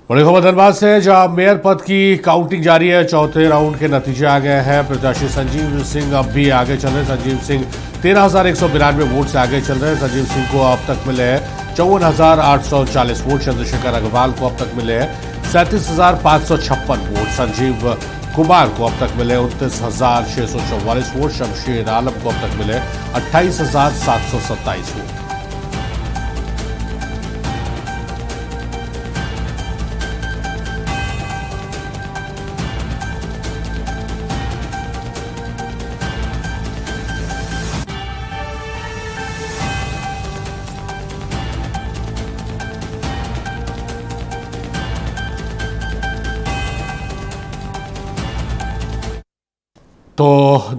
बड़ी खबर धनबाद से, जहां मेयर पद की काउंटिंग जारी है। चौथे राउंड के नतीजे आ गए हैं। प्रत्याशी संजीव सिंह अब भी आगे चल रहे हैं। संजीव सिंह 13,192 वोट से आगे चल रहे हैं। संजीव सिंह को अब तक मिले हैं 54,840 वोट। चंद्रशेखर अग्रवाल को अब तक मिले हैं 37,556 वोट। संजीव कुमार को अब तक मिले 29,644 वोट। शमशेर आलम को अब तक मिले 28,727 वोट। तो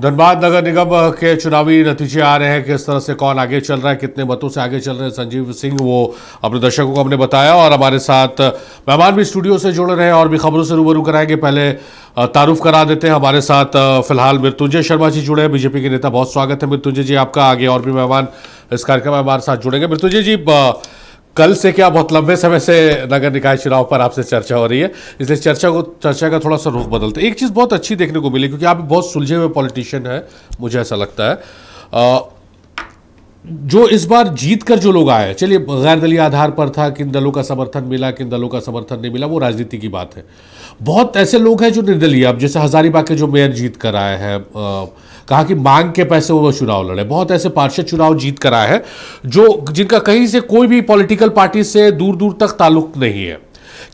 धनबाद नगर निगम के चुनावी नतीजे आ रहे हैं। किस तरह से कौन आगे चल रहा है, कितने मतों से आगे चल रहे हैं संजीव सिंह, वो अपने दर्शकों को हमने बताया। और हमारे साथ मेहमान भी स्टूडियो से जुड़ रहे हैं और भी खबरों से रूबरू कराएंगे। पहले तारुफ करा देते हैं। हमारे साथ फिलहाल मृत्युंजय शर्मा जी जुड़े हैं, बीजेपी के नेता। बहुत स्वागत है मृत्युंजय जी आपका। आगे और भी मेहमान इस कार्यक्रम में हमारे साथ जुड़ेंगे। मृत्युंजय जी, कल से क्या बहुत लंबे समय से नगर निकाय चुनाव पर आपसे चर्चा हो रही है, इसलिए चर्चा का थोड़ा सा रुख बदलते। एक चीज़ बहुत अच्छी देखने को मिली, क्योंकि आप बहुत सुलझे हुए पॉलिटिशियन हैं, मुझे ऐसा लगता है। जो इस बार जीत कर जो लोग आए, चलिए गैर दलीय आधार पर था, किन दलों का समर्थन मिला, किन दलों का समर्थन नहीं मिला, वो राजनीति की बात है। बहुत ऐसे लोग हैं जो निर्दलीय, अब जैसे हजारीबाग के जो मेयर जीत कर आए हैं, कहा कि मांग के पैसे वो चुनाव लड़े। बहुत ऐसे पार्षद चुनाव जीत कर आए हैं जो जिनका कहीं से कोई भी पॉलिटिकल पार्टी से दूर दूर तक ताल्लुक नहीं है।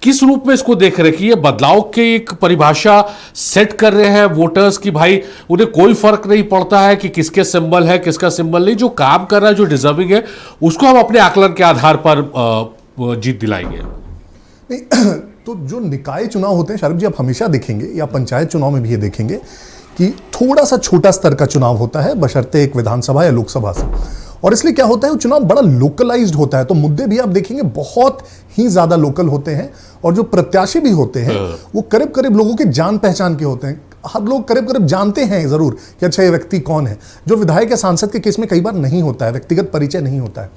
किस रूप में इसको देख रहे कि ये बदलाव की एक परिभाषा सेट कर रहे हैं वोटर्स की, भाई उन्हें कोई फर्क नहीं पड़ता है कि किसके सिंबल है किसका सिंबल नहीं, जो काम कर रहा है, जो डिजर्विंग है, उसको हम अपने आकलन के आधार पर जीत दिलाएंगे। तो जो निकाय चुनाव होते हैं शाहरुख जी, आप हमेशा देखेंगे, या पंचायत चुनाव में भी ये देखेंगे कि थोड़ा सा छोटा स्तर का चुनाव होता है, बशर्ते एक विधानसभा या लोकसभा से। और इसलिए क्या होता है, वो चुनाव बड़ा लोकलाइज्ड होता है, तो मुद्दे भी आप देखेंगे बहुत ही ज्यादा लोकल होते हैं। और जो प्रत्याशी भी होते हैं वो करीब करीब लोगों के जान पहचान के होते हैं। हर लोग करीब करीब जानते हैं जरूर कि अच्छा ये व्यक्ति कौन है, जो विधायक या सांसद के केस में कई बार नहीं होता है, व्यक्तिगत परिचय नहीं होता है।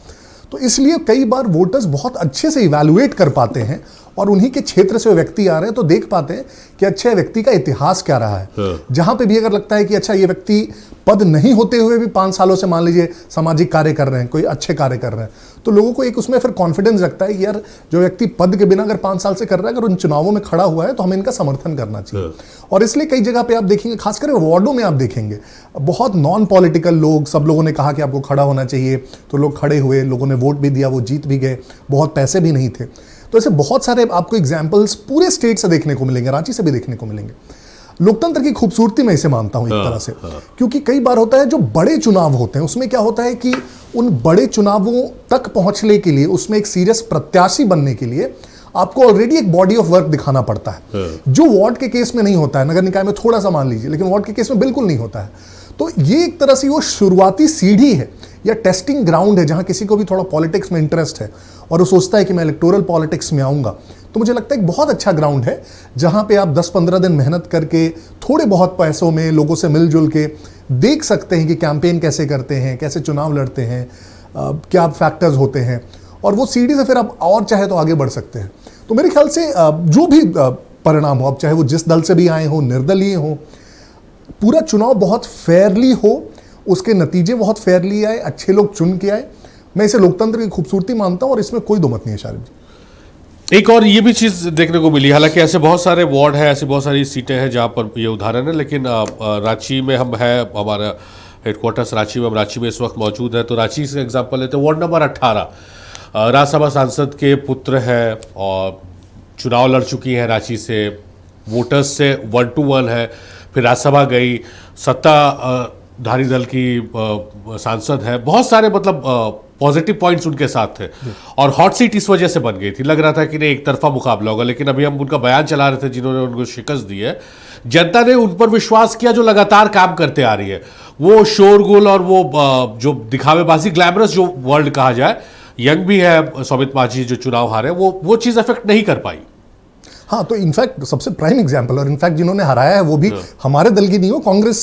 तो इसलिए कई बार वोटर्स बहुत अच्छे से इवैल्यूएट कर पाते हैं और उन्हीं के क्षेत्र से वो व्यक्ति आ रहे हैं तो देख पाते हैं कि अच्छा व्यक्ति का इतिहास क्या रहा है। जहां पे भी अगर लगता है कि अच्छा ये व्यक्ति पद नहीं होते हुए भी 5 सालों से मान लीजिए सामाजिक कार्य कर रहे हैं, कोई अच्छे कार्य कर रहे हैं, तो लोगों को एक उसमें फिर कॉन्फिडेंस रखता है कि यार जो व्यक्ति पद के बिना अगर 5 साल से कर रहा है, अगर उन चुनावों में खड़ा हुआ है तो हमें इनका समर्थन करना चाहिए। और इसलिए कई जगह पे आप देखेंगे, खासकर वार्डों में आप देखेंगे बहुत नॉन पॉलिटिकल लोग, सब लोगों ने कहा कि आपको खड़ा होना चाहिए, तो लोग खड़े हुए, लोगों ने वोट भी दिया, वो जीत भी गए, बहुत पैसे भी नहीं थे। तो ऐसे बहुत सारे आपको एग्जाम्पल्स पूरे स्टेट से देखने को मिलेंगे, रांची से भी देखने को मिलेंगे। लोकतंत्र की खूबसूरती मैं इसे मानता हूं एक तरह से, क्योंकि कई बार होता है जो बड़े चुनाव होते हैं उसमें क्या होता है कि उन बड़े चुनावों तक पहुंचने के लिए, उसमें एक सीरियस प्रत्याशी बनने के लिए आपको ऑलरेडी एक बॉडी ऑफ वर्क दिखाना पड़ता है, जो वार्ड के केस में नहीं होता है। नगर निकाय में थोड़ा सा मान लीजिए, लेकिन वार्ड के केस में बिल्कुल नहीं होता है। तो ये एक तरह से वो शुरुआती सीढ़ी है या टेस्टिंग ग्राउंड है, जहां किसी को भी थोड़ा पॉलिटिक्स में इंटरेस्ट है और वो सोचता है कि मैं इलेक्टोरल पॉलिटिक्स में आऊंगा, तो मुझे लगता है एक बहुत अच्छा ग्राउंड है जहां पे आप 10-15 दिन मेहनत करके थोड़े बहुत पैसों में लोगों से मिलजुल के देख सकते हैं कि कैंपेन कैसे करते हैं, कैसे चुनाव लड़ते हैं, क्या फैक्टर्स होते हैं, और वो सीढ़ी से फिर आप और चाहे तो आगे बढ़ सकते हैं। तो मेरे ख्याल से जो भी परिणाम हो, अब चाहे वो जिस दल से भी आए हो, निर्दलीय हो, पूरा चुनाव बहुत फेयरली हो, उसके नतीजे बहुत फेयरली आए, अच्छे लोग चुन के आए। मैं इसे लोकतंत्र की खूबसूरती मानता हूं और इसमें कोई दो मत नहीं है शाहरुख जी। एक और ये भी चीज़ देखने को मिली, हालांकि ऐसे बहुत सारे वार्ड हैं, ऐसी बहुत सारी सीटें हैं जहां पर ये उदाहरण है, लेकिन रांची में हम है, हमारा हेडक्वार्टर्स रांची में, हम रांची में इस वक्त मौजूद है। तो रांची से एग्जाम्पल लेते हैं, वार्ड नंबर 18 राज्यसभा सांसद के पुत्र हैं और चुनाव लड़ चुकी हैं रांची से, वोटर्स से 1 to 1 है, फिर राज्यसभा गई, सत्ताधारी दल की सांसद है, बहुत सारे मतलब पॉजिटिव पॉइंट्स उनके साथ थे। और हॉट सीट इस वजह से बन गई थी, लग रहा था कि नहीं एक तरफा मुकाबला होगा, लेकिन अभी हम उनका बयान चला रहे थे जिन्होंने उनको शिकस्त दी है। जनता ने उन पर विश्वास किया जो लगातार काम करते आ रही है। वो शोरगुल और वो जो दिखावेबाजी, ग्लैमरस जो वर्ल्ड कहा जाए, यंग भी है सौमित माझी जो चुनाव हारे, वो चीज़ अफेक्ट नहीं कर पाई। हाँ, तो इनफैक्ट सबसे प्राइम एग्जांपल, और इनफैक्ट जिन्होंने हराया है वो भी हमारे दल की नहीं हो, कांग्रेस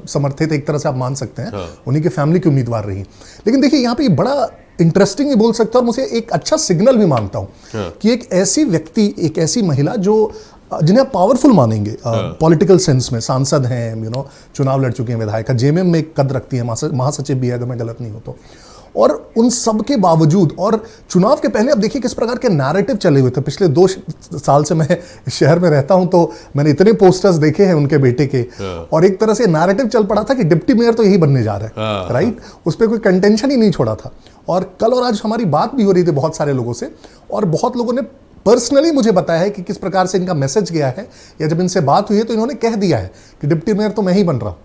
समर्थित एक तरह से आप मान सकते हैं, उन्हीं के फैमिली की उम्मीदवार रही। लेकिन देखिए यहाँ पे बड़ा इंटरेस्टिंग ही बोल सकता हूँ, और मुझे एक अच्छा सिग्नल भी मानता हूँ कि एक ऐसी व्यक्ति, एक ऐसी महिला जो जिन्हें आप पावरफुल मानेंगे पॉलिटिकल सेंस में, सांसद हैं, चुनाव लड़ चुके हैं, विधायक जेएमएम में एक कद रखती है, महासचिव भी है अगर मैं गलत नहीं हूं तो, और उन सब के बावजूद, और चुनाव के पहले अब देखिए किस प्रकार के नैरेटिव चले हुए थे। पिछले 2 साल से मैं शहर में रहता हूं तो मैंने इतने पोस्टर्स देखे हैं उनके बेटे के, और एक तरह से नैरेटिव चल पड़ा था कि डिप्टी मेयर तो यही बनने जा रहा है, राइट। उस पर कोई कंटेंशन ही नहीं छोड़ा था। और कल और आज हमारी बात भी हो रही थी बहुत सारे लोगों से, और बहुत लोगों ने पर्सनली मुझे बताया है कि किस प्रकार से इनका मैसेज गया है, या जब इनसे बात हुई है तो इन्होंने कह दिया है कि डिप्टी मेयर तो मैं ही बन रहा हूं।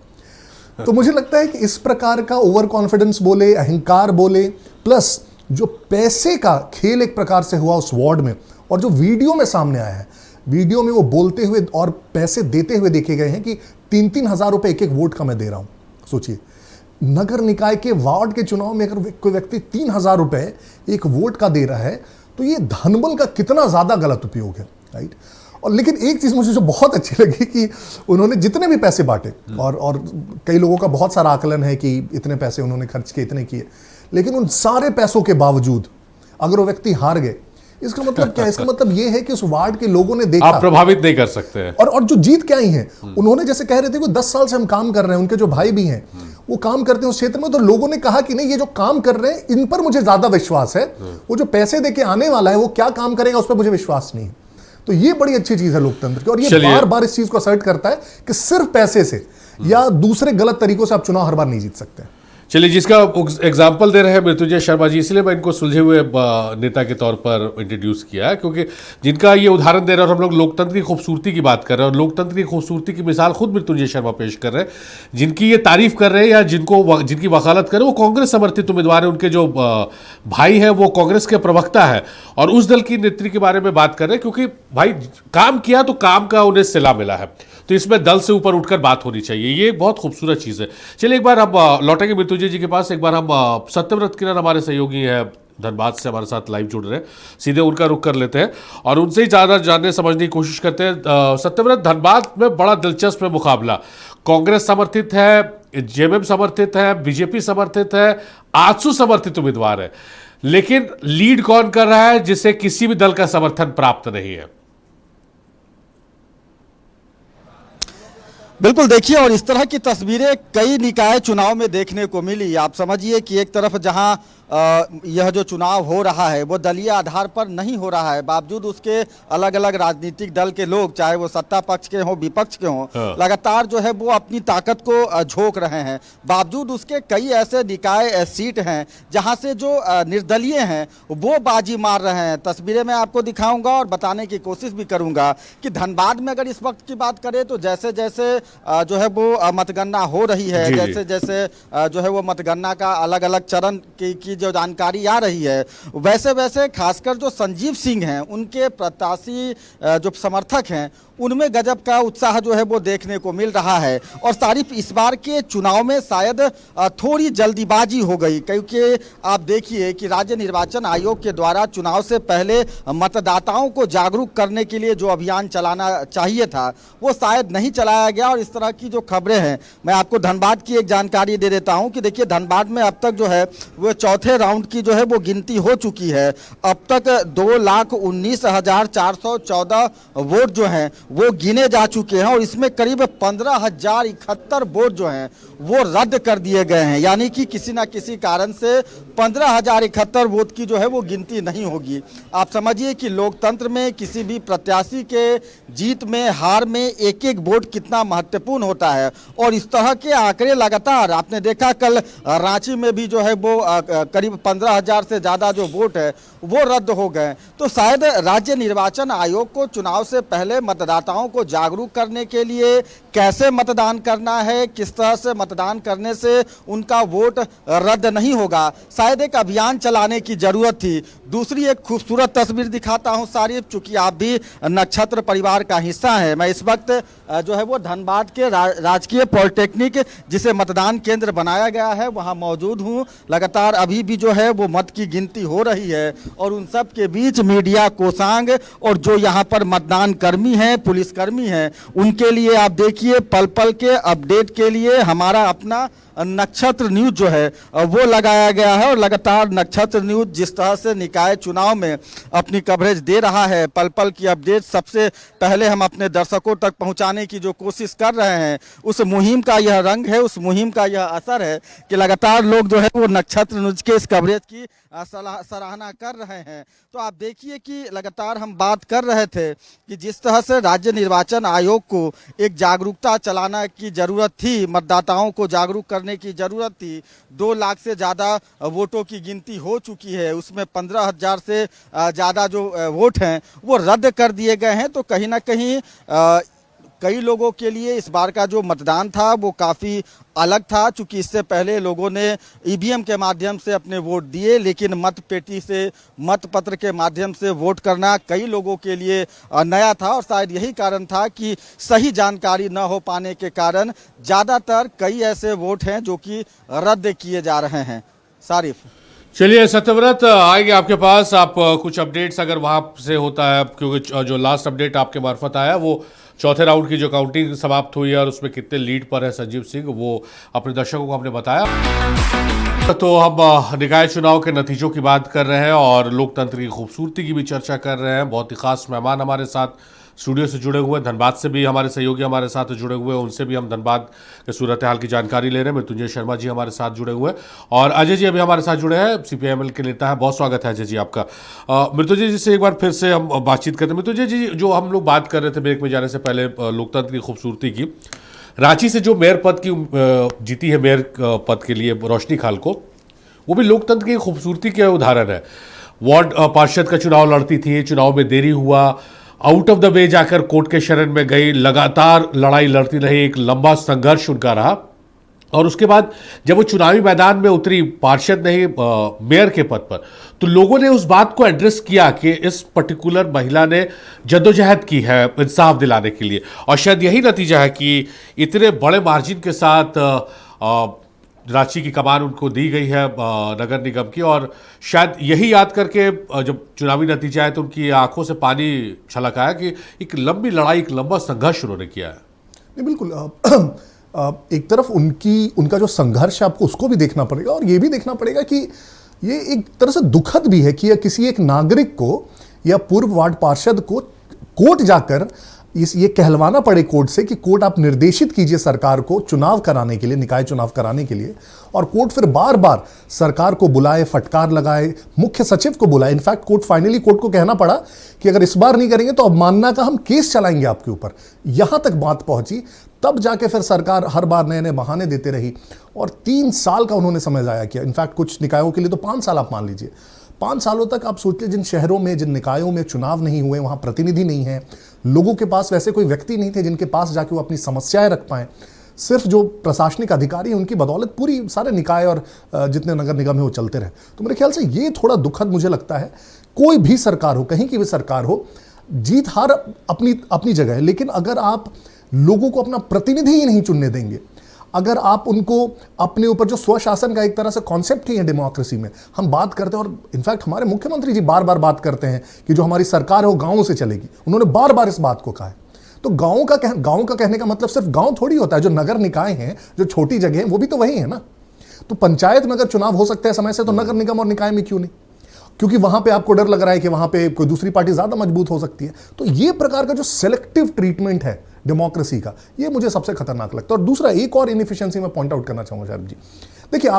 तो मुझे लगता है कि इस प्रकार का ओवर कॉन्फिडेंस बोले, अहंकार बोले, प्लस जो पैसे का खेल एक प्रकार से हुआ उस वार्ड में, और जो वीडियो में सामने आया है, वीडियो में वो बोलते हुए और पैसे देते हुए देखे गए हैं कि 3-3 हज़ार रुपए एक वोट का मैं दे रहा हूं। सोचिए, नगर निकाय के वार्ड के चुनाव में अगर कोई व्यक्ति 3 हज़ार रुपए एक वोट का दे रहा है तो ये धनबल का कितना ज्यादा गलत उपयोग है, राइट। और लेकिन एक चीज मुझे जो बहुत अच्छी लगी कि उन्होंने जितने भी पैसे बांटे, और कई लोगों का बहुत सारा आकलन है कि इतने पैसे उन्होंने खर्च किए, इतने किए, लेकिन उन सारे पैसों के बावजूद अगर वो व्यक्ति हार गए, इसका मतलब क्या है? इसका मतलब ये है कि उस वार्ड के लोगों ने देखा, आप प्रभावित नहीं कर सकते हैं। और जो जीत के आई हैं, उन्होंने जैसे कह रहे थे कि 10 साल से हम काम कर रहे हैं, उनके जो भाई भी हैं वो काम करते हैं उस क्षेत्र में, तो लोगों ने कहा कि नहीं, ये जो काम कर रहे हैं इन पर मुझे ज्यादा विश्वास है, वो जो पैसे देके आने वाला है वो क्या काम करेगा उस पर मुझे विश्वास नहीं है। तो ये बड़ी अच्छी चीज है लोकतंत्र की, और ये बार बार इस चीज को असर्ट करता है कि सिर्फ पैसे से या दूसरे गलत तरीकों से आप चुनाव हर बार नहीं जीत सकते। चलिए, जिसका एग्जाम्पल दे रहे हैं मृत्युंजय शर्मा जी, इसलिए मैं इनको सुलझे हुए नेता के तौर पर इंट्रोड्यूस किया है, क्योंकि जिनका ये उदाहरण दे रहे हैं, और हम लोग लोकतंत्र की खूबसूरती की बात कर रहे हैं, और लोकतंत्र की खूबसूरती की मिसाल खुद मृत्युंजय शर्मा पेश कर रहे हैं, जिनकी ये तारीफ कर रहे हैं या जिनकी वकालत कर रहे हैं, वो कांग्रेस समर्थित उम्मीदवार है। उनके जो भाई है वो कांग्रेस के प्रवक्ता है, और उस दल की नेत्री के बारे में बात कर रहे हैं, क्योंकि भाई काम किया तो काम का उन्हें सिला मिला है, तो इसमें दल से ऊपर उठकर बात होनी चाहिए। ये एक बहुत खूबसूरत चीज़ है। चलिए, एक बार हम लौटेंगे मृत्युंजय जी के पास। एक बार हम सत्यव्रत किरण हमारे सहयोगी हैं धनबाद से, हमारे साथ लाइव जुड़ रहे हैं, सीधे उनका रुख कर लेते हैं और उनसे ही ज़्यादा जानने समझने की कोशिश करते हैं। सत्यव्रत, धनबाद में बड़ा दिलचस्प है मुकाबला। कांग्रेस समर्थित है, जेएमएम समर्थित है, बीजेपी समर्थित है, आजसू समर्थित उम्मीदवार है, लेकिन लीड कौन कर रहा है जिसे किसी भी दल का समर्थन प्राप्त नहीं है? बिल्कुल, देखिए, और इस तरह की तस्वीरें कई निकाय चुनाव में देखने को मिली। आप समझिए कि एक तरफ जहां यह जो चुनाव हो रहा है वो दलीय आधार पर नहीं हो रहा है, बावजूद उसके अलग अलग राजनीतिक दल के लोग, चाहे वो सत्ता पक्ष के हों विपक्ष के हों, लगातार जो है वो अपनी ताकत को झोंक रहे हैं। बावजूद उसके कई ऐसे निकाय सीट हैं जहां से जो निर्दलीय हैं वो बाजी मार रहे हैं। तस्वीरें मैं आपको दिखाऊंगा और बताने की कोशिश भी करूंगा कि धनबाद में अगर इस वक्त की बात करें तो जैसे जैसे जो है वो मतगणना हो रही है, जैसे जैसे जो है वो मतगणना का अलग अलग चरण की जो जानकारी आ रही है, वैसे वैसे खासकर जो संजीव सिंह हैं उनके प्रत्याशी जो समर्थक हैं उनमें गजब का उत्साह जो है वो देखने को मिल रहा है। और तारीफ इस बार के चुनाव में शायद थोड़ी जल्दीबाजी हो गई, क्योंकि आप देखिए कि राज्य निर्वाचन आयोग के द्वारा चुनाव से पहले मतदाताओं को जागरूक करने के लिए जो अभियान चलाना चाहिए था वो शायद नहीं चलाया गया। और इस तरह की जो खबरें हैं, मैं आपको धनबाद की एक जानकारी दे देता हूं कि देखिए धनबाद में अब तक जो है वो चौथे राउंड की जो है वो गिनती हो चुकी है। अब तक 2,19,414 वोट जो हैं वो गिने जा चुके हैं, और इसमें करीब 15,071 वोट जो हैं वो रद्द कर दिए गए हैं। यानी कि किसी ना किसी कारण से 15,071 वोट की जो है वो गिनती नहीं होगी। आप समझिए कि लोकतंत्र में किसी भी प्रत्याशी के जीत में हार में एक एक वोट कितना महत्वपूर्ण होता है। और इस तरह के आंकड़े लगातार आपने देखा, कल रांची में भी जो है वो करीब 15,000 से ज़्यादा जो वोट है वो रद्द हो गए। तो शायद राज्य निर्वाचन आयोग को चुनाव से पहले मतदाताओं को जागरूक करने के लिए कैसे मतदान करना है, किस तरह से मतदान करने से उनका वोट रद्द नहीं होगा। शायद एक अभियान चलाने की जरूरत थी। दूसरी एक खूबसूरत तस्वीर दिखाता हूं सारिफ, चूंकि आप भी नक्षत्र परिवार का हिस्सा है। मैं इस वक्त जो है वो धनबाद के राजकीय पॉलिटेक्निक जिसे मतदान केंद्र बनाया गया है वहां मौजूद हूं। लगातार अभी भी जो है वो मत की गिनती हो रही है और उन सब के बीच मीडिया कोसांग और जो यहाँ पर मतदान कर्मी हैं, पुलिसकर्मी हैं, उनके लिए आप देखिए पल पल के अपडेट के लिए हमारा अपना नक्षत्र न्यूज जो है वो लगाया गया है। और लगातार नक्षत्र न्यूज जिस तरह से निकाय चुनाव में अपनी कवरेज दे रहा है, पल पल की अपडेट सबसे पहले हम अपने दर्शकों तक पहुंचाने की जो कोशिश कर रहे हैं, उस मुहिम का यह रंग है, उस मुहिम का यह असर है कि लगातार लोग जो है वो नक्षत्र न्यूज के इस कवरेज की सराहना कर रहे हैं। तो आप देखिए कि लगातार हम बात कर रहे थे कि जिस तरह से राज्य निर्वाचन आयोग को एक जागरूकता चलाना की जरूरत थी, मतदाताओं को जागरूक करने की जरूरत थी। 2 लाख से ज़्यादा वोटों की गिनती हो चुकी है, उसमें 15,000 से ज़्यादा जो वोट हैं वो रद्द कर दिए गए हैं। तो कहीं ना कहीं कई लोगों के लिए इस बार का जो मतदान था वो काफ़ी अलग था, चूंकि इससे पहले लोगों ने ईवीएम के माध्यम से अपने वोट दिए, लेकिन मत पेटी से, मत पत्र के माध्यम से वोट करना कई लोगों के लिए नया था। और शायद यही कारण था कि सही जानकारी न हो पाने के कारण ज़्यादातर कई ऐसे वोट हैं जो कि रद्द किए जा रहे हैं। सारिफ, चलिए सत्यव्रत, आएंगे आपके पास। आप कुछ अपडेट्स अगर वहां से होता है, क्योंकि जो लास्ट अपडेट आपके मार्फत आया वो चौथे राउंड की जो काउंटिंग समाप्त हुई है और उसमें कितने लीड पर है संजीव सिंह, वो अपने दर्शकों को हमने बताया। तो हम निकाय चुनाव के नतीजों की बात कर रहे हैं और लोकतंत्र की खूबसूरती की भी चर्चा कर रहे हैं। बहुत ही खास मेहमान हमारे साथ स्टूडियो से जुड़े हुए हैं। धनबाद से भी हमारे सहयोगी हमारे साथ जुड़े हुए हैं, उनसे भी हम धनबाद के सूरत हाल की जानकारी ले रहे हैं। मृत्युंजय शर्मा जी हमारे साथ जुड़े हुए हैं और अजय जी अभी हमारे साथ जुड़े हैं, CPIML के नेता हैं। बहुत स्वागत है अजय जी आपका। मृत्युंजय जी से एक बार फिर से हम बातचीत करते हैं। मृत्युंजय जी, जो हम लोग बात कर रहे थे ब्रेक में जाने से पहले लोकतंत्र की खूबसूरती की, रांची से जो मेयर पद की जीती है, मेयर पद के लिए रोशनी खालको, वो भी लोकतंत्र की खूबसूरती के उदाहरण है। वार्ड पार्षद का चुनाव लड़ती थी, चुनाव में देरी हुआ, आउट ऑफ द वे जाकर कोर्ट के शरण में गई, लगातार लड़ाई लड़ती रही, एक लंबा संघर्ष उनका रहा। और उसके बाद जब वो चुनावी मैदान में उतरी, पार्षद नहीं मेयर के पद पर, तो लोगों ने उस बात को एड्रेस किया कि इस पर्टिकुलर महिला ने जद्दोजहद की है इंसाफ दिलाने के लिए। और शायद यही नतीजा है कि इतने बड़े मार्जिन के साथ रांची की कमान उनको दी गई है नगर निगम की। और शायद यही याद करके जब चुनावी नतीजा आया तो उनकी आंखों से पानी छलक आया कि एक लंबी लड़ाई, एक लंबा संघर्ष उन्होंने किया है। नहीं, बिल्कुल। एक तरफ उनका जो संघर्ष है आपको उसको भी देखना पड़ेगा और ये भी देखना पड़ेगा कि ये एक तरह से दुखद भी है कि किसी एक नागरिक को या पूर्व वार्ड पार्षद को कोर्ट जाकर ये कहलवाना पड़े कोर्ट से कि कोर्ट आप निर्देशित कीजिए सरकार को चुनाव कराने के लिए, निकाय चुनाव कराने के लिए, और कोर्ट फिर बार बार सरकार को बुलाए, फटकार लगाए, मुख्य सचिव को बुलाए। इनफैक्ट कोर्ट को कहना पड़ा कि अगर इस बार नहीं करेंगे तो अवमानना का हम केस चलाएंगे आपके ऊपर। यहां तक बात पहुंची, तब जाके फिर सरकार हर बार नए नए बहाने देते रही और 3 साल का उन्होंने समय जाया किया। इनफैक्ट कुछ निकायों के लिए तो 5 साल आप मान लीजिए। 5 सालों तक आप सोचिए, जिन शहरों में, जिन निकायों में चुनाव नहीं हुए, वहां प्रतिनिधि नहीं है, लोगों के पास वैसे कोई व्यक्ति नहीं थे जिनके पास जाके वो अपनी समस्याएं रख पाएं। सिर्फ जो प्रशासनिक अधिकारी हैं उनकी बदौलत पूरी सारे निकाय और जितने नगर निगम है वो चलते रहे। तो मेरे ख्याल से ये थोड़ा दुखद मुझे लगता है। कोई भी सरकार हो, कहीं की भी सरकार हो, जीत हार अपनी जगह है, लेकिन अगर आप लोगों को अपना प्रतिनिधि ही नहीं चुनने देंगे, अगर आप उनको अपने ऊपर, जो स्वशासन का एक तरह से कॉन्सेप्ट ही है डेमोक्रेसी में, हम बात करते हैं, और इनफैक्ट हमारे मुख्यमंत्री जी बार बार बात करते हैं कि जो हमारी सरकार है वो गांवों से चलेगी। उन्होंने बार बार इस बात को कहा है। तो गांव का कहने का मतलब सिर्फ गांव थोड़ी होता है। जो नगर निकाय हैं, जो छोटी जगह है, वो भी तो वही है ना। तो पंचायत में अगर चुनाव हो सकते हैं समय से, तो नगर निगम और निकाय में क्यों नहीं? क्योंकि वहां पे आपको डर लग रहा है कि वहां पे कोई दूसरी पार्टी ज्यादा मजबूत हो सकती है। तो ये प्रकार का जो सिलेक्टिव ट्रीटमेंट है डेमोक्रेसी का, ये मुझे सबसे खतरनाक लगता है। और दूसरा, एक और इनएफिशिएंसी मैं पॉइंट आउट करना चाहूंगा शायद जी। देखिए,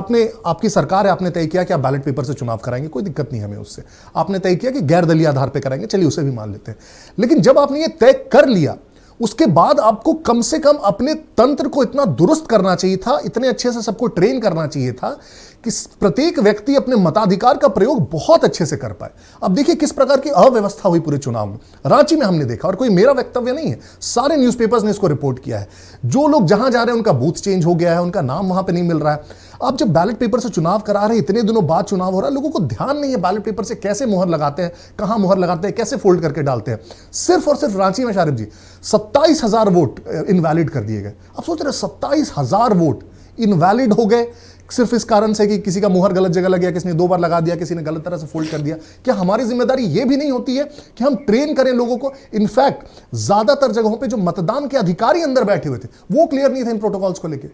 आपकी सरकार है, आपने तय किया कि आप बैलेट पेपर से चुनाव कराएंगे, कोई दिक्कत नहीं हमें उससे। आपने तय किया कि गैर दलीय आधार पर कराएंगे, चलिए उसे भी मान लेते हैं। लेकिन जब आपने ये तय कर लिया, उसके बाद आपको कम से कम अपने तंत्र को इतना दुरुस्त करना चाहिए था, इतने अच्छे से सबको ट्रेन करना चाहिए था कि प्रत्येक व्यक्ति अपने मताधिकार का प्रयोग बहुत अच्छे से कर पाए। अब देखिए किस प्रकार की अव्यवस्था हुई पूरे चुनाव में। रांची में हमने देखा, और कोई मेरा वक्तव्य नहीं है, सारे न्यूज़पेपर्स ने इसको रिपोर्ट किया है। जो लोग जहां जा रहे हैं उनका बूथ चेंज हो गया है, उनका नाम वहां पे नहीं मिल रहा है। आप जब बैलेट पेपर से चुनाव करा रहे हैं, इतने दिनों बाद चुनाव हो रहा है, लोगों को ध्यान नहीं है बैलेट पेपर से कैसे मुहर लगाते हैं, कहां मुहर लगाते हैं, कैसे फोल्ड करके डालते हैं। सिर्फ और सिर्फ रांची में शारिफ जी 27,000 वोट इनवैलिड कर दिए गए। आप सोच रहे 27,000 वोट इनवैलिड हो गए सिर्फ इस कारण से कि किसी का मुहर गलत जगह लग गया, किसी ने 2 बार लगा दिया, किसी ने गलत तरह से फोल्ड कर दिया। क्या हमारी जिम्मेदारी यह भी नहीं होती है कि हम ट्रेन करें लोगों को? इनफैक्ट ज्यादातर जगहों पे जो मतदान के अधिकारी अंदर बैठे हुए थे वो क्लियर नहीं थे इन प्रोटोकॉल्स को लेकर।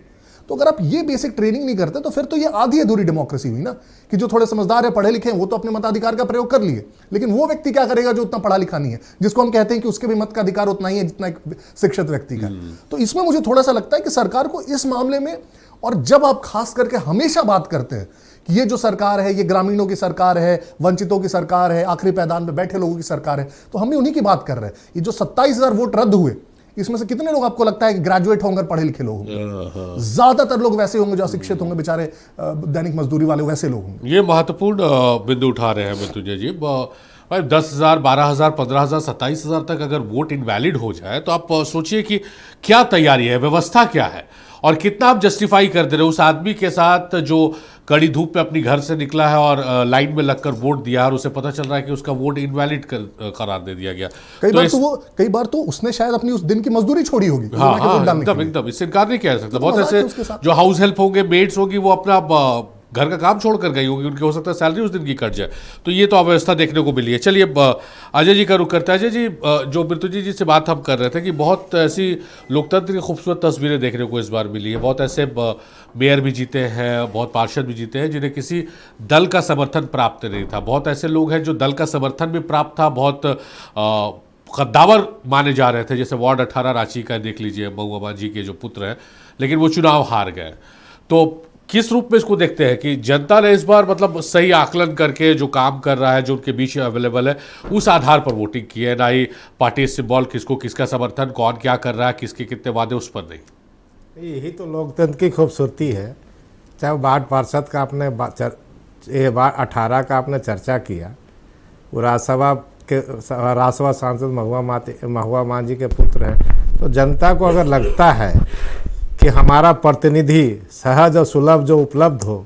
तो अगर आप ये बेसिक ट्रेनिंग नहीं करते तो फिर तो ये आधी अधूरी डेमोक्रेसी हुई ना, कि जो थोड़े समझदार है, पढ़े लिखे हैं, वो तो अपने मताधिकार का प्रयोग कर लिए, लेकिन वो व्यक्ति क्या करेगा जो उतना पढ़ा लिखा नहीं है, जिसको हम कहते हैं कि उसके भी मत का अधिकार उतना ही है जितना एक शिक्षित व्यक्ति का। तो इसमें मुझे थोड़ा सा लगता है कि सरकार को इस मामले में, और जब आप खास करके हमेशा बात करते हैं कि ये जो सरकार है ये ग्रामीणों की सरकार है, वंचितों की सरकार है, आखिरी पैदान में बैठे लोगों की सरकार है, तो हम भी उन्हीं की बात कर रहे हैं। ये जो 27,000 वोट रद्द हुए, इसमें से कितने लोग आपको लगता है कि ग्रेजुएट होंगे, पढ़े लिखे लोग होंगे? ज्यादातर लोग वैसे होंगे जो अशिक्षित होंगे, बेचारे दैनिक मजदूरी वाले, वैसे लोग होंगे। ये महत्वपूर्ण बिंदु उठा रहे हैं मृत्युंजय जी। भाई 10,000, 12,000, 15,000, 27,000 तक अगर वोट इनवैलिड हो जाए तो आप सोचिए कि क्या तैयारी है, व्यवस्था क्या है, और कितना आप जस्टिफाई कर दे रहे हो उस आदमी के साथ जो कड़ी धूप में अपनी घर से निकला है और लाइन में लगकर वोट दिया, और उसे पता चल रहा है कि उसका वोट इनवैलिड करार दे दिया गया। कई बार तो उसने शायद अपनी उस दिन की मजदूरी छोड़ी होगी। हाँ, एकदम इससे इनकार नहीं किया जा सकता। बहुत ऐसे जो हाउस हेल्प होंगे, मेड्स होगी, वो अपना घर का काम छोड़ कर गई होगी, उनकी हो सकता है सैलरी उस दिन की कट जाए। तो ये तो अव्यवस्था देखने को मिली है। चलिए अजय जी का रुख करते हैं। अजय जी, जो मृत्युंजय जी से बात हम कर रहे थे कि बहुत ऐसी लोकतंत्र की खूबसूरत तस्वीरें देखने को इस बार मिली है। बहुत ऐसे मेयर भी जीते हैं, बहुत पार्षद भी जीते हैं जिन्हें किसी दल का समर्थन प्राप्त नहीं था। बहुत ऐसे लोग हैं जो दल का समर्थन भी प्राप्त था, बहुत कद्दावर माने जा रहे थे, जैसे वार्ड 18 रांची का देख लीजिए, महुआ जी के जो पुत्र हैं, लेकिन वो चुनाव हार गए। तो किस रूप में इसको देखते हैं कि जनता ने इस बार मतलब सही आकलन करके जो काम कर रहा है, जो उनके बीच अवेलेबल है, उस आधार पर वोटिंग की है, ना ही पार्टी सिंबल, किसको किसका समर्थन, कौन क्या कर रहा है, किसके कितने वादे, उस पर नहीं। यही तो लोकतंत्र की खूबसूरती है। चाहे वार्ड पार्षद का आपने वार्ड 18 का आपने चर्चा किया, वो राज्यसभा सांसद महुआ मां जी के पुत्र हैं। तो जनता को अगर लगता है कि हमारा प्रतिनिधि सहज और सुलभ जो उपलब्ध हो,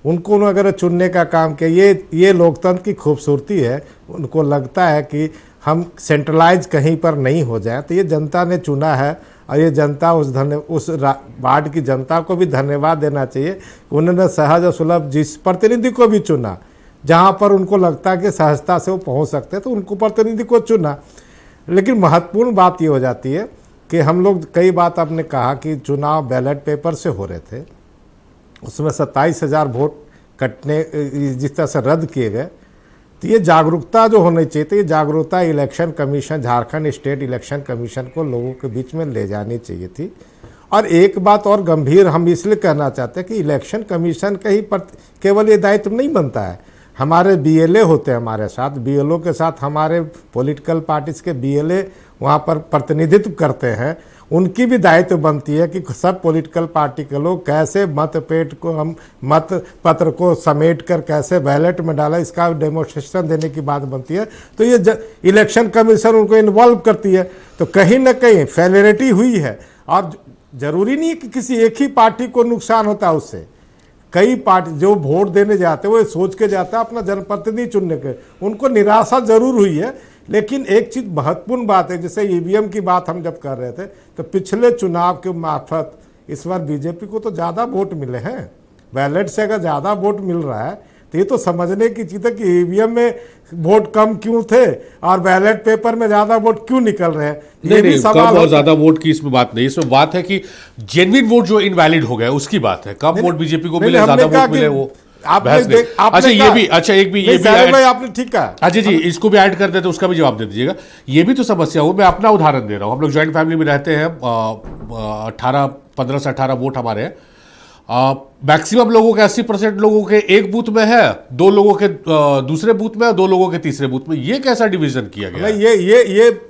उनको अगर चुनने का काम किया, ये लोकतंत्र की खूबसूरती है। उनको लगता है कि हम सेंट्रलाइज कहीं पर नहीं हो जाए, तो ये जनता ने चुना है। और ये जनता उस वार्ड की जनता को भी धन्यवाद देना चाहिए। उन्होंने सहज और सुलभ जिस प्रतिनिधि को भी चुना, जहाँ पर उनको लगता है कि सहजता से वो पहुँच सकते हैं, तो उनको प्रतिनिधि को चुना। लेकिन महत्वपूर्ण बात ये हो जाती है कि हम लोग कई बात आपने कहा कि चुनाव बैलेट पेपर से हो रहे थे, उसमें 27,000 वोट कटने जिस तरह से रद्द किए गए, तो ये जागरूकता जो होनी चाहिए, तो ये जागरूकता election commission, Jharkhand state election commission को लोगों के बीच में ले जानी चाहिए थी। और एक बात और गंभीर हम इसलिए कहना चाहते हैं कि इलेक्शन कमीशन का ही केवल ये दायित्व नहीं बनता है। हमारे बीएलए होते हैं हमारे साथ, बीएलओ के साथ हमारे पॉलिटिकल पार्टीज के बीएलए वहाँ पर प्रतिनिधित्व करते हैं। उनकी भी दायित्व बनती है कि सब पॉलिटिकल पार्टी के लोग कैसे मतपेट को, हम मत पत्र को समेट कर कैसे बैलेट में डाला, इसका डेमोन्स्ट्रेशन देने की बात बनती है। तो ये इलेक्शन कमीशन उनको इन्वॉल्व करती है। तो कहीं ना कहीं फेलियरिटी हुई है। और जरूरी नहीं है कि किसी एक ही पार्टी को नुकसान होता है उससे। कई पार्टी जो वोट देने जाते हैं वो सोच के जाता है अपना जनप्रतिनिधि चुनने के, उनको निराशा जरूर हुई है। लेकिन एक चीज़ महत्वपूर्ण बात है, जैसे ईवीएम की बात हम जब कर रहे थे, तो पिछले चुनाव के मार्फत इस बार बीजेपी को तो ज़्यादा वोट मिले हैं। बैलेट से अगर ज़्यादा वोट मिल रहा है तो ये तो समझने की चीज़ है कि ईवीएम में वोट कम क्यों थे और बैलेट पेपर में ज़्यादा वोट क्यों निकल रहे हैं। नहीं, कम और ज़्यादा वोट की इसमें बात नहीं, इसमें बात है कि जेन्युइन वोट जो इनवैलिड हो गया उसकी बात है। कम वोट बीजेपी को मिले, ज़्यादा वोट मिले, वो अच्छा ये भी आपने ठीक कहा। अच्छा जी, इसको भी ऐड कर देते, उसका भी जवाब दे दीजिएगा। ये भी तो समस्या हो, मैं अपना उदाहरण दे रहा हूँ। हम लोग ज्वाइंट फैमिली में रहते हैं, 15 से 18 वोट हमारे हैं। मैक्सिमम लोगों के 80% लोगों के एक बूथ में है, 2 लोगों के दूसरे बूथ में, 2 लोगों के तीसरे बूथ में। ये कैसा डिवीजन किया गया है?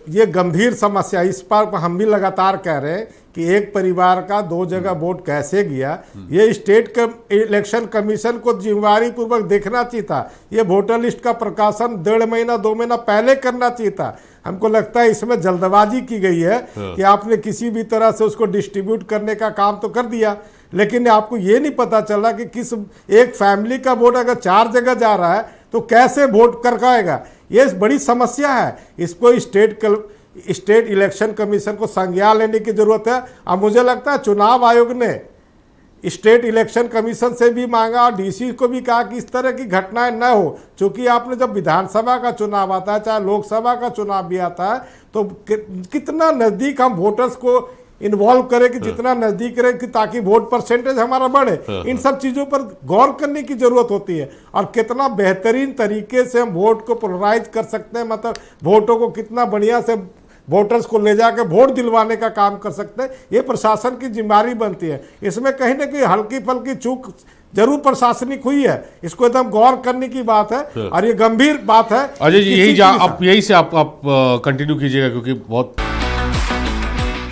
ये गंभीर समस्या। इस पर हम भी लगातार कह रहे हैं कि एक परिवार का 2 जगह वोट कैसे गया, ये स्टेट इलेक्शन कमीशन को जिम्मेवारी पूर्वक देखना चाहिए था। ये वोटर लिस्ट का प्रकाशन 1.5 महीना 2 महीना पहले करना चाहिए था। हमको लगता है इसमें जल्दबाजी की गई है कि आपने किसी भी तरह से उसको डिस्ट्रीब्यूट करने का काम तो कर दिया, लेकिन आपको ये नहीं पता चला कि किस एक फैमिली का वोट अगर 4 जगह जा रहा है तो कैसे वोट कर पाएगा। ये बड़ी समस्या है। इसको स्टेट इलेक्शन कमीशन को संज्ञान लेने की जरूरत है। अब मुझे लगता है चुनाव आयोग ने स्टेट इलेक्शन कमीशन से भी मांगा और डीसी को भी कहा कि इस तरह की घटनाएं न हो, क्योंकि आपने जब विधानसभा का चुनाव आता है, चाहे लोकसभा का चुनाव भी आता है, तो कितना नज़दीक हम वोटर्स को इन्वॉल्व करें कि जितना नज़दीक रहे कि ताकि वोट परसेंटेज हमारा बढ़े। इन सब चीज़ों पर गौर करने की ज़रूरत होती है और कितना बेहतरीन तरीके से हम वोट को पोलराइज कर सकते हैं, मतलब वोटों को कितना बढ़िया से वोटर्स को ले जाकर वोट दिलवाने का काम कर सकते हैं। ये प्रशासन की जिम्मेदारी बनती है। इसमें कहीं ना कहीं हल्की फल्की चूक जरूर प्रशासनिक हुई है, इसको एकदम गौर करने की बात है और ये गंभीर बात है। अजय जी यही से आप कंटिन्यू कीजिएगा, क्योंकि बहुत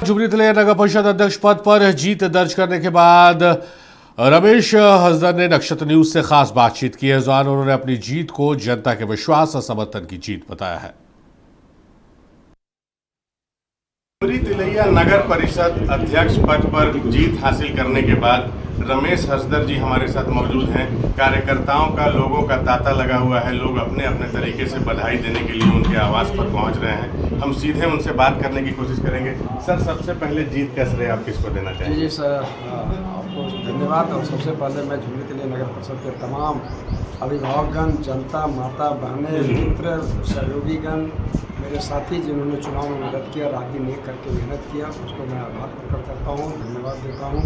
झुमरी तलैया नगर परिषद अध्यक्ष पद पर जीत दर्ज करने के बाद रमेश हसदर ने नक्षत्र न्यूज से खास बातचीत की है। इस दौरान उन्होंने अपनी जीत को जनता के विश्वास और समर्थन की जीत बताया है। झुमरी तिलैया नगर परिषद अध्यक्ष पद पर जीत हासिल करने के बाद रमेश हसदर जी हमारे साथ मौजूद हैं। कार्यकर्ताओं का, लोगों का तांता लगा हुआ है। लोग अपने अपने तरीके से बधाई देने के लिए उनके आवास पर पहुंच रहे हैं। हम सीधे उनसे बात करने की कोशिश करेंगे। सर, सबसे पहले जीत का श्रेय आप किसको देना चाहेंगे? जी सर, आपको धन्यवाद। और सबसे पहले मैं झुमरी तिलैया नगर परिषद के तमाम अभिभावकगण, जनता, माता, बहनें, मित्र, सहयोगीगण, मेरे साथी जिन्होंने चुनाव में मदद किया, रात दिन एक करके मेहनत किया, उसको मैं आभार प्रकट करता हूँ, धन्यवाद देता हूँ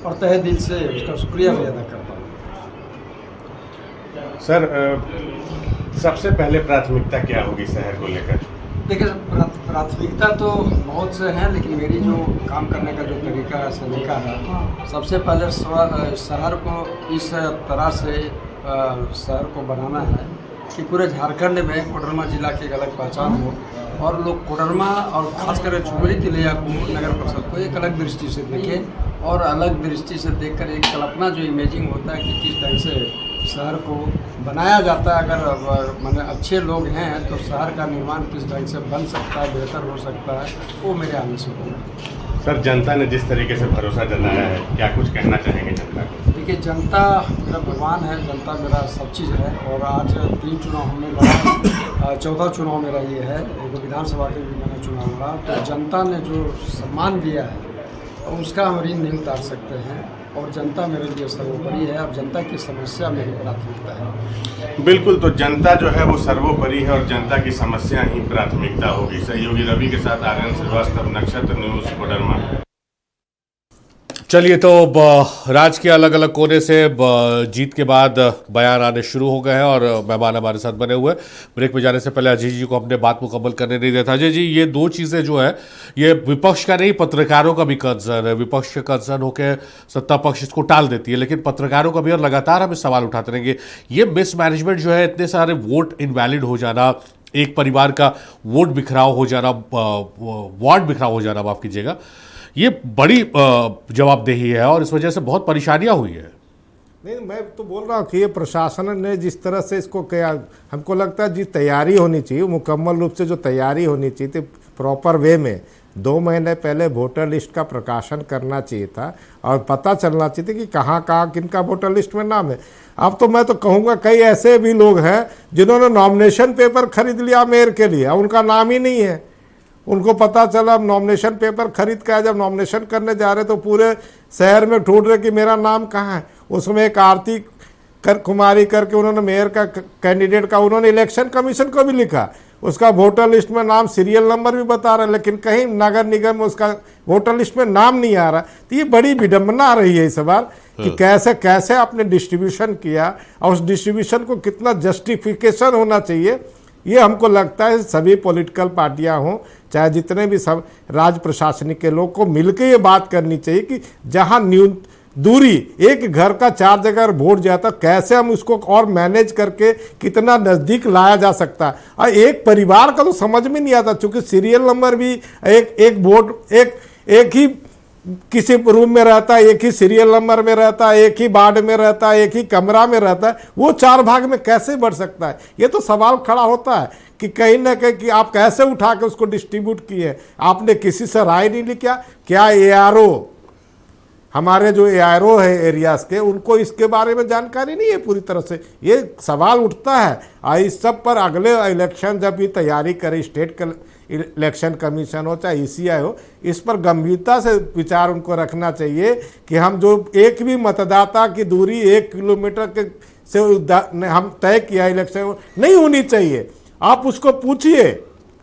और तहे दिल से उसका शुक्रिया भी अदा करता हूँ। सर, सबसे पहले प्राथमिकता क्या होगी शहर को लेकर? देखिए, प्राथमिकता तो बहुत से हैं, लेकिन मेरी जो काम करने का जो तरीका है, सलीका है, सबसे पहले शहर को इस तरह से शहर को बनाना है कि पूरे झारखंड में कोडरमा जिला की एक अलग पहचान हो और लोग कोडरमा और खासकर झुमरी तिलैया को, नगर परिषद को एक अलग दृष्टि से देखें और अलग दृष्टि से देखकर एक कल्पना जो इमेजिंग होता है कि किस ढंग से शहर को बनाया जाता है। अगर माने अच्छे लोग हैं तो शहर का निर्माण किस ढंग से बन सकता है, बेहतर हो सकता है, वो मेरे आने से होगा। सर, जनता ने जिस तरीके से भरोसा जताया है, क्या कुछ कहना चाहेंगे जनता को? देखिए, जनता मेरा भगवान है, जनता मेरा सब चीज़ है और आज 3 चुनाव हमने लड़ा, 14 चुनाव मेरा ये है, एक विधानसभा के भी मैंने चुनाव लड़ा। तो जनता ने जो सम्मान दिया है उसका हम ऋण नहीं उतार सकते हैं और जनता मेरे लिए सर्वोपरि है और जनता की समस्या मेरी प्राथमिकता है। बिल्कुल, तो जनता जो है वो सर्वोपरि है और जनता की समस्या ही प्राथमिकता होगी। सहयोगी रवि के साथ आर्यन श्रीवास्तव, नक्षत्र न्यूज, कोडरमा। चलिए, तो राज्य के अलग अलग कोने से जीत के बाद बयान आने शुरू हो गए हैं और मेहमान हमारे साथ बने हुए। ब्रेक में जाने से पहले अजय जी को हमने बात मुकम्मल करने नहीं दिया था। अजय जी, ये 2 चीज़ें जो है ये विपक्ष का नहीं, पत्रकारों का भी कंसर्न है। विपक्ष के कंसर्न होकर सत्ता पक्ष इसको टाल देती है, लेकिन पत्रकारों का भी, और लगातार हम इस सवाल उठाते रहेंगे, ये मिसमैनेजमेंट जो है, इतने सारे वोट इनवैलिड हो जाना, एक परिवार का वोट बिखराव हो जाना, वार्ड बिखराव हो जाना, माफ़ कीजिएगा, ये बड़ी जवाबदेही है और इस वजह से बहुत परेशानियां हुई है। नहीं, मैं तो बोल रहा हूँ कि ये प्रशासन ने जिस तरह से इसको किया, हमको लगता है जी तैयारी होनी चाहिए, मुकम्मल रूप से जो तैयारी होनी चाहिए थी प्रॉपर वे में 2 महीने पहले वोटर लिस्ट का प्रकाशन करना चाहिए था और पता चलना चाहिए था कि कहाँ कहाँ किनका वोटर लिस्ट में नाम है। अब तो मैं तो कहूँगा कई ऐसे भी लोग हैं जिन्होंने नॉमिनेशन पेपर खरीद लिया मेयर के लिए, उनका नाम ही नहीं है। उनको पता चला अब नॉमिनेशन पेपर खरीद कर जब नॉमिनेशन करने जा रहे तो पूरे शहर में ढूंढ रहे कि मेरा नाम कहाँ है। उसमें एक आरती कुमारी करके उन्होंने मेयर का कैंडिडेट का उन्होंने इलेक्शन कमीशन को भी लिखा, उसका वोटर लिस्ट में नाम, सीरियल नंबर भी बता रहा है, लेकिन कहीं नगर निगम में उसका वोटर लिस्ट में नाम नहीं आ रहा। तो ये बड़ी विडंबना आ रही है इस बार कि कैसे कैसे आपने डिस्ट्रीब्यूशन किया और उस डिस्ट्रीब्यूशन को कितना जस्टिफिकेशन होना चाहिए। ये हमको लगता है सभी पॉलिटिकल पार्टियां हों, चाहे जितने भी सब राज्य प्रशासनिक के लोग को मिलकर ये बात करनी चाहिए कि जहां दूरी, एक घर का 4 जगह वोट जाता, कैसे हम उसको और मैनेज करके कितना नज़दीक लाया जा सकता है। और एक परिवार का तो समझ में नहीं आता, चूंकि सीरियल नंबर भी एक वोट एक ही किसी रूम में रहता है, एक ही सीरियल नंबर में रहता है, एक ही वार्ड में रहता है, एक ही कमरा में रहता है, वो 4 भाग में कैसे बढ़ सकता है? ये तो सवाल खड़ा होता है कि कहीं ना कहीं कि आप कैसे उठा के उसको डिस्ट्रीब्यूट किए। आपने किसी से राय नहीं ली क्या ARO, हमारे जो ARO है एरियाज के, उनको इसके बारे में जानकारी नहीं है पूरी तरह से? ये सवाल उठता है। और इस सब पर अगले इलेक्शन जब भी तैयारी करे, स्टेट इलेक्शन कमीशन हो चाहे ECI हो, इस पर गंभीरता से विचार उनको रखना चाहिए कि हम जो एक भी मतदाता की दूरी 1 किलोमीटर के से हम तय किया इलेक्शन नहीं होनी चाहिए। आप उसको पूछिए,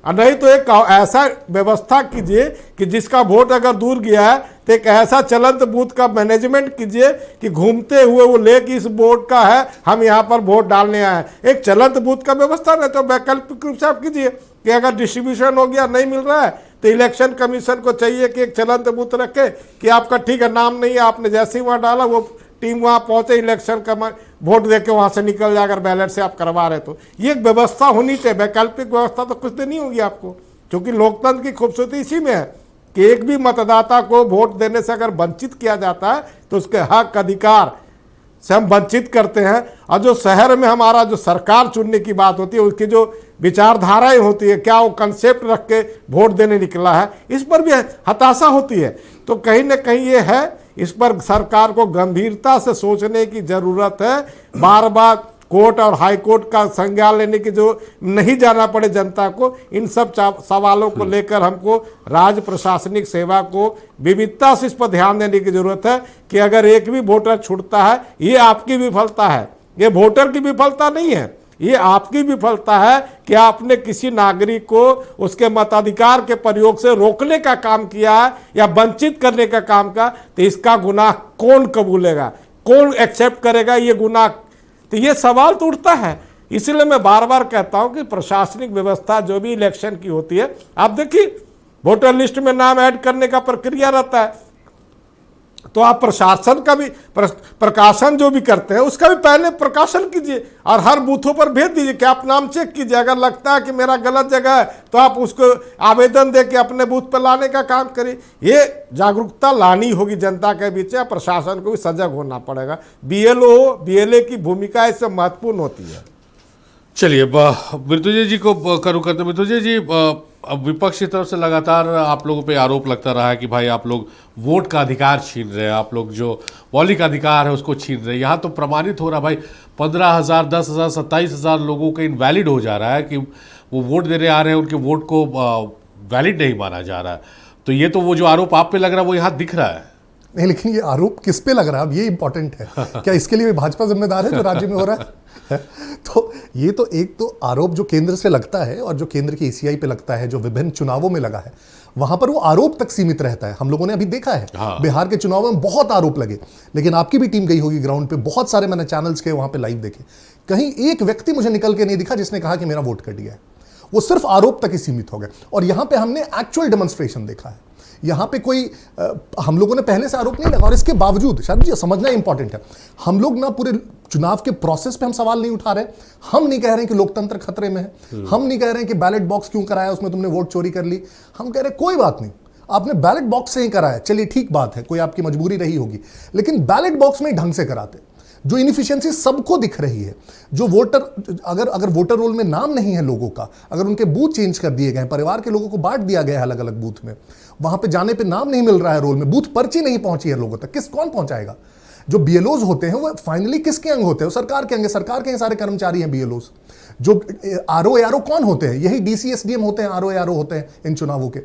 और नहीं तो एक ऐसा व्यवस्था कीजिए कि जिसका वोट अगर दूर गया है तो एक ऐसा चलंत बूथ का मैनेजमेंट कीजिए कि घूमते हुए वो ले कि इस वोट का है, हम यहाँ पर वोट डालने आए हैं। एक चलंत बूथ का व्यवस्था, नहीं तो वैकल्पिक रूप से आप कीजिए कि अगर डिस्ट्रीब्यूशन हो गया, नहीं मिल रहा है, तो इलेक्शन कमीशन को चाहिए कि एक चलंत बूथ रखे कि आपका ठीक है, नाम नहीं है, आपने जैसे ही वहाँ डाला वो टीम वहाँ पहुँचे, इलेक्शन का वोट दे के वहाँ से निकल जाए अगर बैलेट से आप करवा रहे तो। ये एक व्यवस्था होनी चाहिए। वैकल्पिक व्यवस्था तो कुछ दिन नहीं होगी आपको, क्योंकि लोकतंत्र की खूबसूरती इसी में है कि एक भी मतदाता को वोट देने से अगर वंचित किया जाता है तो उसके हक अधिकार से हम वंचित करते हैं। और जो शहर में हमारा जो सरकार चुनने की बात होती है, उसकी जो विचारधाराएं होती है, क्या वो कंसेप्ट रख के वोट देने निकला है, इस पर भी हताशा होती है। तो कहीं ना कहीं ये है, इस पर सरकार को गंभीरता से सोचने की जरूरत है। बार बार कोर्ट और हाई कोर्ट का संज्ञान लेने की जो नहीं जाना पड़े जनता को, इन सब सवालों को लेकर हमको राज्य प्रशासनिक सेवा को विविधता से इस पर ध्यान देने की जरूरत है कि अगर एक भी वोटर छूटता है, ये आपकी विफलता है, ये वोटर की विफलता नहीं है, ये आपकी विफलता है कि आपने किसी नागरिक को उसके मताधिकार के प्रयोग से रोकने का काम किया है या वंचित करने का काम का। तो इसका गुनाह कौन कबूलेगा, कौन एक्सेप्ट करेगा ये गुनाह? तो ये सवाल तो उठता है। इसलिए मैं बार बार कहता हूं कि प्रशासनिक व्यवस्था जो भी इलेक्शन की होती है, आप देखिए वोटर लिस्ट में नाम ऐड करने का प्रक्रिया रहता है, तो आप प्रशासन का भी प्रकाशन जो भी करते हैं उसका भी पहले प्रकाशन कीजिए और हर बूथों पर भेज दीजिए कि आप नाम चेक कीजिए। अगर लगता है कि मेरा गलत जगह है तो आप उसको आवेदन दे के अपने बूथ पर लाने का काम करिए। ये जागरूकता लानी होगी जनता के बीच, प्रशासन को भी सजग होना पड़ेगा। BLO BLA की भूमिका इससे महत्वपूर्ण होती है। चलिए, मृत्युंजय जी को करूँ करते। मृत्युंजय जी, अब विपक्ष की तरफ से लगातार आप लोगों पे आरोप लगता रहा है कि भाई आप लोग वोट का अधिकार छीन रहे हैं, आप लोग जो मौलिक अधिकार है उसको छीन रहे हैं। यहाँ तो प्रमाणित हो रहा भाई 15,000, 10,000, 27,000 लोगों का इनवैलिड हो जा रहा है कि वो वोट देने आ रहे हैं, उनके वोट को वैलिड नहीं माना जा रहा है। तो ये तो वो जो आरोप आप पे लग रहा है वो यहाँ दिख रहा है। नहीं, लेकिन ये आरोप किस पे लग रहा है अब ये इंपॉर्टेंट है। क्या इसके लिए भाजपा जिम्मेदार है जो राज्य में हो रहा है? तो ये तो एक तो आरोप जो केंद्र से लगता है और जो केंद्र की ECI पे लगता है, जो विभिन्न चुनावों में लगा है, वहां पर वो आरोप तक सीमित रहता है। हम लोगों ने अभी देखा है बिहार के चुनाव में बहुत आरोप लगे, लेकिन आपकी भी टीम गई होगी ग्राउंड पे, बहुत सारे मैंने चैनल्स के वहां पे लाइव देखे, कहीं एक व्यक्ति मुझे निकल के नहीं दिखा जिसने कहा कि मेरा वोट कट गया है। वो सिर्फ आरोप तक ही सीमित हो गए। और यहां पे हमने एक्चुअल डेमोन्स्ट्रेशन देखा है। यहाँ पे कोई हम लोगों ने पहले से आरोप नहीं लगा, और इसके बावजूद शायद जी समझना इंपॉर्टेंट है, हम लोग ना पूरे चुनाव के प्रोसेस पे हम सवाल नहीं उठा रहे। हम नहीं कह रहे हैं कि लोकतंत्र खतरे में है, हम नहीं कह रहे हैं कि बैलेट बॉक्स क्यों कराया, उसमें तुमने वोट चोरी कर ली। हम कह रहे हैं कोई बात नहीं, आपने बैलेट बॉक्स से ही कराया, चलिए ठीक बात है, कोई आपकी मजबूरी रही होगी, लेकिन बैलेट बॉक्स में ढंग से कराते। जो इनफिशिएंसी सबको दिख रही है, जो वोटर अगर वोटर रोल में नाम नहीं है लोगों का, अगर उनके बूथ चेंज कर दिए गए, परिवार के लोगों को बांट दिया गया है अलग अलग बूथ में, वहां पे जाने पे नाम नहीं मिल रहा है रोल में, बूथ पर्ची नहीं पहुंची है लोगों तक, कौन पहुंचाएगा? जो BLOs होते हैं वो फाइनली किसके अंग होते हैं? सरकार के अंग, सरकार के सारे कर्मचारी हैं BLOs। जो RO ARO कौन होते हैं? यही DC SDM होते हैं, RO ARO होते हैं इन चुनावों के।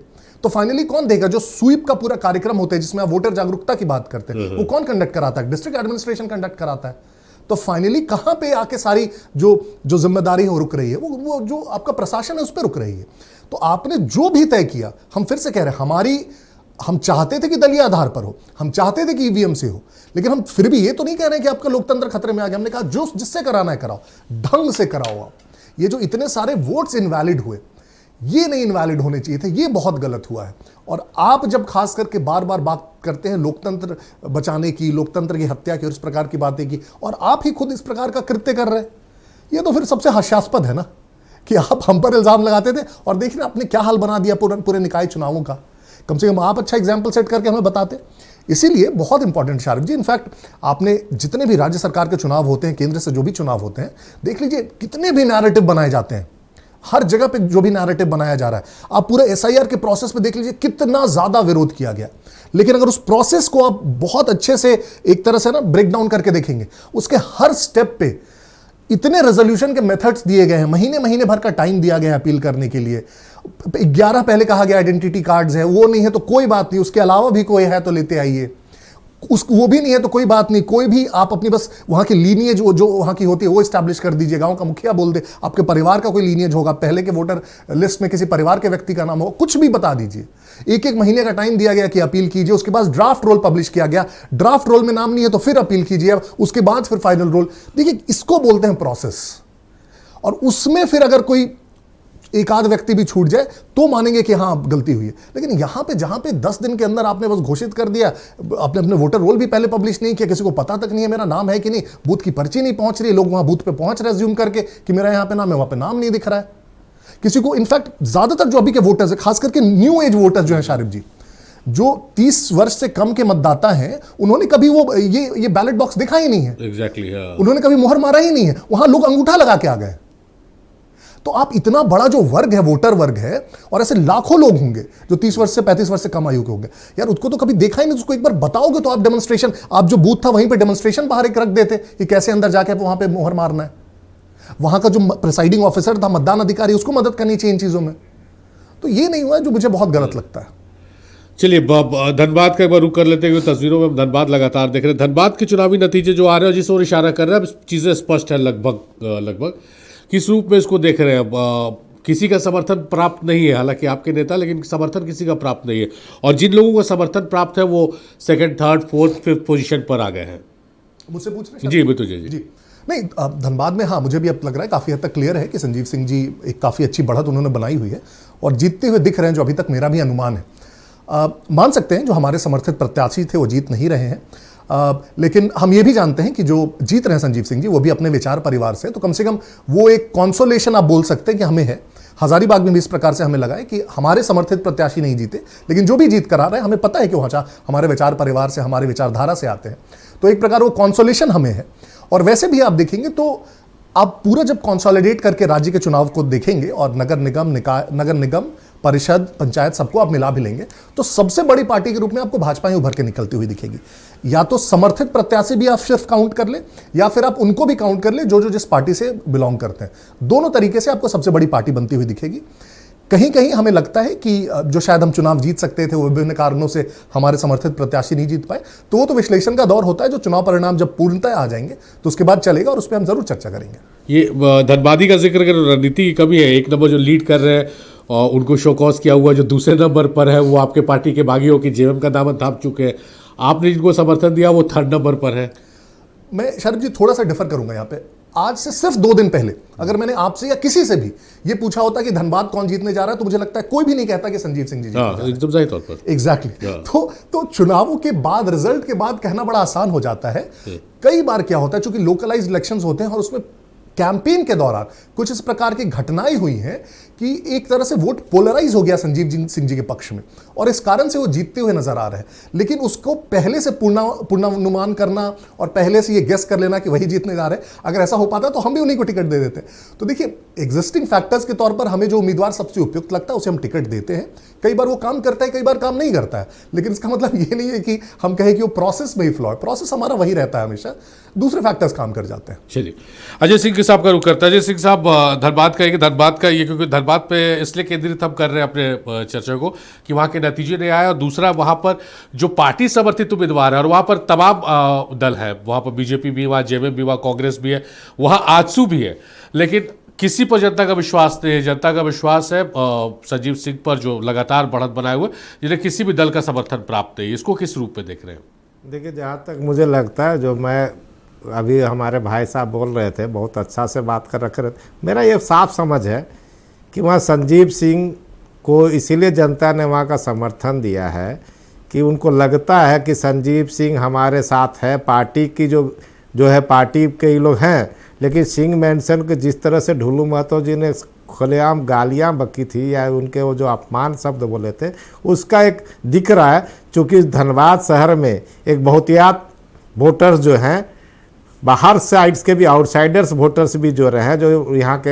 तो फाइनली कौन देगा? जो स्वीप का पूरा कार्यक्रम होता है जिसमें आप वोटर जागरूकता की बात करते हैं, वो कौन कंडक्ट कराता है? डिस्ट्रिक्ट एडमिनिस्ट्रेशन कंडक्ट कराता है। तो फाइनली कहां पे आके सारी जो जिम्मेदारी है वो रुक रही है? वो जो आपका प्रशासन है उस पर रुक रही है। तो आपने जो भी तय किया, हम फिर से कह रहे हैं, हम चाहते थे कि दलीय आधार पर हो, हम चाहते थे कि EVM से हो, लेकिन हम फिर भी ये तो नहीं कह रहे कि आपका लोकतंत्र खतरे में आ गया। हमने कहा जो जिससे कराना है कराओ, ढंग से कराओ। आप ये जो इतने सारे वोट्स इनवैलिड हुए, ये नहीं इनवैलिड होने चाहिए थे, ये बहुत गलत हुआ है। और आप जब खास करके बार बार बात करते हैं लोकतंत्र बचाने की, लोकतंत्र की हत्या की और इस प्रकार की बातें की, और आप ही खुद इस प्रकार का कृत्य कर रहे हैं, ये तो फिर सबसे हास्यास्पद है ना, कि आप हम पर इल्जाम लगाते थे और देखिए आपने क्या हाल बना दिया पूरे निकाय चुनावों का। कम से कम आप अच्छा एग्जाम्पल सेट करके हमें बताते। इसीलिए बहुत इंपॉर्टेंट शारिफ जी, इनफैक्ट आपने जितने भी राज्य सरकार के चुनाव होते हैं, केंद्र से जो भी चुनाव होते हैं, देख लीजिए कितने भी नैरेटिव बनाए जाते हैं, हर जगह पे जो भी नैरेटिव बनाया जा रहा है। आप पूरे एसआईआर के प्रोसेस में देख लीजिए कितना ज्यादा विरोध किया गया, लेकिन अगर उस प्रोसेस को आप बहुत अच्छे से एक तरह से ना ब्रेक डाउन करके देखेंगे, उसके हर स्टेप पे इतने रेजोल्यूशन के मेथड्स दिए गए हैं, महीने महीने भर का टाइम दिया गया है अपील करने के लिए। 11 पहले कहा गया आइडेंटिटी कार्ड्स है, वो नहीं है तो कोई बात नहीं, उसके अलावा भी कोई है तो लेते आइए, वो भी नहीं है तो कोई बात नहीं, कोई भी आप अपनी बस वहां की लीनियज जो वहां की होती है वो इस्टेब्लिश कर दीजिए, गांव का मुखिया बोल दे, आपके परिवार का कोई लीनियज होगा, पहले के वोटर लिस्ट में किसी परिवार के व्यक्ति का नाम हो, कुछ भी बता दीजिए। एक एक महीने का टाइम दिया गया कि अपील कीजिए, उसके बाद ड्राफ्ट रोल पब्लिश किया गया, ड्राफ्ट रोल में नाम नहीं है तो फिर अपील कीजिए, उसके बाद फिर फाइनल रोल। देखिए इसको बोलते हैं प्रोसेस, और उसमें फिर अगर कोई एक आध व्यक्ति भी छूट जाए तो मानेंगे कि हाँ गलती हुई है। लेकिन यहां पे जहां पे 10 दिन के अंदर आपने बस घोषित कर दिया, आपने अपने वोटर रोल भी पहले पब्लिश नहीं किया, किसी को पता तक नहीं है मेरा नाम है कि नहीं, बूथ की पर्ची नहीं पहुंच रही, लोग वहां बूथ पे पहुंच रहे अज्यूम करके कि मेरा यहां पे नाम है, वहां पे नाम नहीं दिख रहा है किसी को। इनफैक्ट ज्यादातर जो अभी के वोटर्स है, खास करके न्यू एज वोटर्स जो है शारिफ जी, जो 30 वर्ष से कम के मतदाता हैं, उन्होंने कभी वो ये बैलेट बॉक्स देखा ही नहीं है। एग्जैक्टली उन्होंने कभी मुहर मारा ही नहीं है, वहां लोग अंगूठा लगा के आ गए। तो आप इतना बड़ा जो वर्ग है, वोटर वर्ग है, और ऐसे लाखों लोग होंगे जो 30 वर्ष से 35 वर्ष से कम आयु के होंगे, यार उसको तो कभी देखा ही नहीं, उसको एक बार बताओगे तो आप डेमोन्स्ट्रेशन, आप जो बूथ था वहीं पे डेमोन्स्ट्रेशन बाहर एक रख देते कि कैसे अंदर जाके वहां पे मोहर मारना है। वहां का जो प्रिसाइडिंग ऑफिसर था, मतदान अधिकारी, उसको मदद करनी चाहिए इन चीजों में। तो ये नहीं हुआ जो मुझे बहुत गलत लगता है। चलिए धनबाद का एक बार रुक कर लेते हैं, तस्वीरों में हम धनबाद लगातार देख रहे हैं। धनबाद के चुनावी नतीजे जो आ रहे हैं जिस ओर इशारा कर रहे हैं, चीज़ें स्पष्ट है लगभग किस रूप में इसको देख रहे हैं। किसी का समर्थन प्राप्त नहीं है, हालांकि आपके नेता, लेकिन समर्थन किसी का प्राप्त नहीं है, और जिन लोगों को समर्थन प्राप्त है वो 2nd, 3rd, 4th, 5th position पर आ गए हैं। मुझसे पूछ रहे हैं जी बिल्कुल जी। नहीं, धनबाद में हाँ मुझे भी अब लग रहा है काफ़ी हद तक क्लियर है कि संजीव सिंह जी एक काफ़ी अच्छी बढ़त उन्होंने बनाई हुई है और जीतते हुए दिख रहे हैं, जो अभी तक मेरा भी अनुमान है। मान सकते हैं जो हमारे समर्थित प्रत्याशी थे वो जीत नहीं रहे हैं, लेकिन हम ये भी जानते हैं कि जो जीत रहे हैं संजीव सिंह जी वो भी अपने विचार परिवार से, तो कम से कम वो एक कॉन्सोलेशन आप बोल सकते हैं कि हमें है। हजारीबाग में भी इस प्रकार से हमें लगा है कि हमारे समर्थित प्रत्याशी नहीं जीते, लेकिन जो भी जीत करा रहे हैं हमें पता है कि वो हमारे विचार परिवार से, हमारे विचारधारा से आते हैं, तो एक प्रकार वो कॉन्सोलेशन हमें है। और वैसे भी आप देखेंगे तो आप पूरा जब कंसोलिडेट करके राज्य के चुनाव को देखेंगे और नगर निगम, परिषद, पंचायत सबको आप मिला भी लेंगे, तो सबसे बड़ी पार्टी के रूप में आपको भाजपा ही उभर के निकलती हुई दिखेगी। या तो समर्थित प्रत्याशी भी आप सिर्फ काउंट कर ले, या फिर आप उनको भी काउंट कर ले जो जिस पार्टी से बिलोंग करते हैं। दोनों तरीके से आपको सबसे बड़ी पार्टी बनती हुई दिखेगी। कहीं कहीं हमें लगता है कि जो शायद हम चुनाव जीत सकते थे वो विभिन्न कारणों से हमारे समर्थित प्रत्याशी नहीं जीत पाए, तो वो तो विश्लेषण का दौर होता है, जो चुनाव परिणाम जब पूर्णतः आ जाएंगे तो उसके बाद चलेगा और उस पर हम जरूर चर्चा करेंगे। ये धनबादी का जिक्र करें, रणनीति की कमी है। 1 नंबर जो लीड कर रहे हैं और उनको शोकॉज किया हुआ, जो दूसरे नंबर पर है वो आपके पार्टी के बागियों की जेएम का दामन थाम चुके हैं, आपने जिनको समर्थन दिया वो 3rd नंबर पर है। मैं शरद जी थोड़ा सा डिफर करूंगा यहाँ पे। आज से सिर्फ 2 दिन पहले अगर मैंने आपसे या किसी से भी ये पूछा होता कि धनबाद कौन जीतने जा रहा है, तो मुझे लगता है कोई भी नहीं कहता कि संजीव सिंह जी जीतने जा रहे हैं। एकदम सही तौर पर। एग्जैक्टली। तो चुनावों के बाद, रिजल्ट के बाद कहना बड़ा आसान हो जाता है। कई बार क्या होता है, चूंकि लोकलाइज्ड इलेक्शंस होते हैं और उसमें कैंपेन के दौरान कुछ इस प्रकार की घटनाएं हुई हैं कि एक तरह से वोट पोलराइज हो गया संजीव सिंह जी के पक्ष में, और इस कारण से वो जीतते हुए नजर आ रहे हैं। लेकिन उसको पहले से पूर्वानुमान करना और पहले से ये गेस कर लेना कि वही जीतने जा रहे हैं, अगर ऐसा हो पाता तो हम भी उन्हीं को टिकट दे देते। तो देखिए, एग्जिस्टिंग फैक्टर्स के तौर पर हमें जो उम्मीदवार सबसे उपयुक्त लगता है उसे हम टिकट देते हैं। कई बार वो काम करता है, कई बार काम नहीं करता है, लेकिन इसका मतलब ये नहीं है कि हम कहें कि वो प्रोसेस में ही फ्लॉ है। प्रोसेस हमारा वही रहता है, हमेशा दूसरे फैक्टर्स काम कर जाते हैं। चलिए, अजय सिंह साहब का रुख करता है। अजय सिंह साहब, धनबाद का ये क्योंकि धनबाद पे इसलिए केंद्रित हम कर रहे हैं अपने चर्चा को कि वहाँ के नतीजे नहीं आए, और दूसरा वहाँ पर जो पार्टी समर्थित उम्मीदवार है और वहाँ पर तमाम दल है, वहाँ पर बीजेपी भी, वहाँ जेएमएम भी, वहाँ कांग्रेस भी है, वहाँ आजसू भी है, लेकिन किसी पर जनता का विश्वास नहीं है। जनता का विश्वास है संजीव सिंह पर, जो लगातार बढ़त बनाए हुए, जिन्हें किसी भी दल का समर्थन प्राप्त नहीं। इसको किस रूप में देख रहे हैं? देखिए, जहाँ तक मुझे लगता है, जो मैं अभी हमारे भाई साहब बोल रहे थे, बहुत अच्छा से बात कर रखे थे, मेरा ये साफ समझ है कि वहाँ संजीव सिंह को इसीलिए जनता ने वहाँ का समर्थन दिया है कि उनको लगता है कि संजीव सिंह हमारे साथ है, पार्टी की जो है पार्टी के ही लोग हैं। लेकिन सिंह मेंशन के जिस तरह से ढुलू महतो जी ने खुलेआम गालियाँ बकी थी या उनके वो जो अपमान शब्द बोले थे, उसका एक दिख रहा है। चूँकि धनबाद शहर में एक बहुतियात वोटर्स जो हैं, बाहर साइड्स के भी आउटसाइडर्स वोटर्स भी जो रहे हैं, जो यहाँ के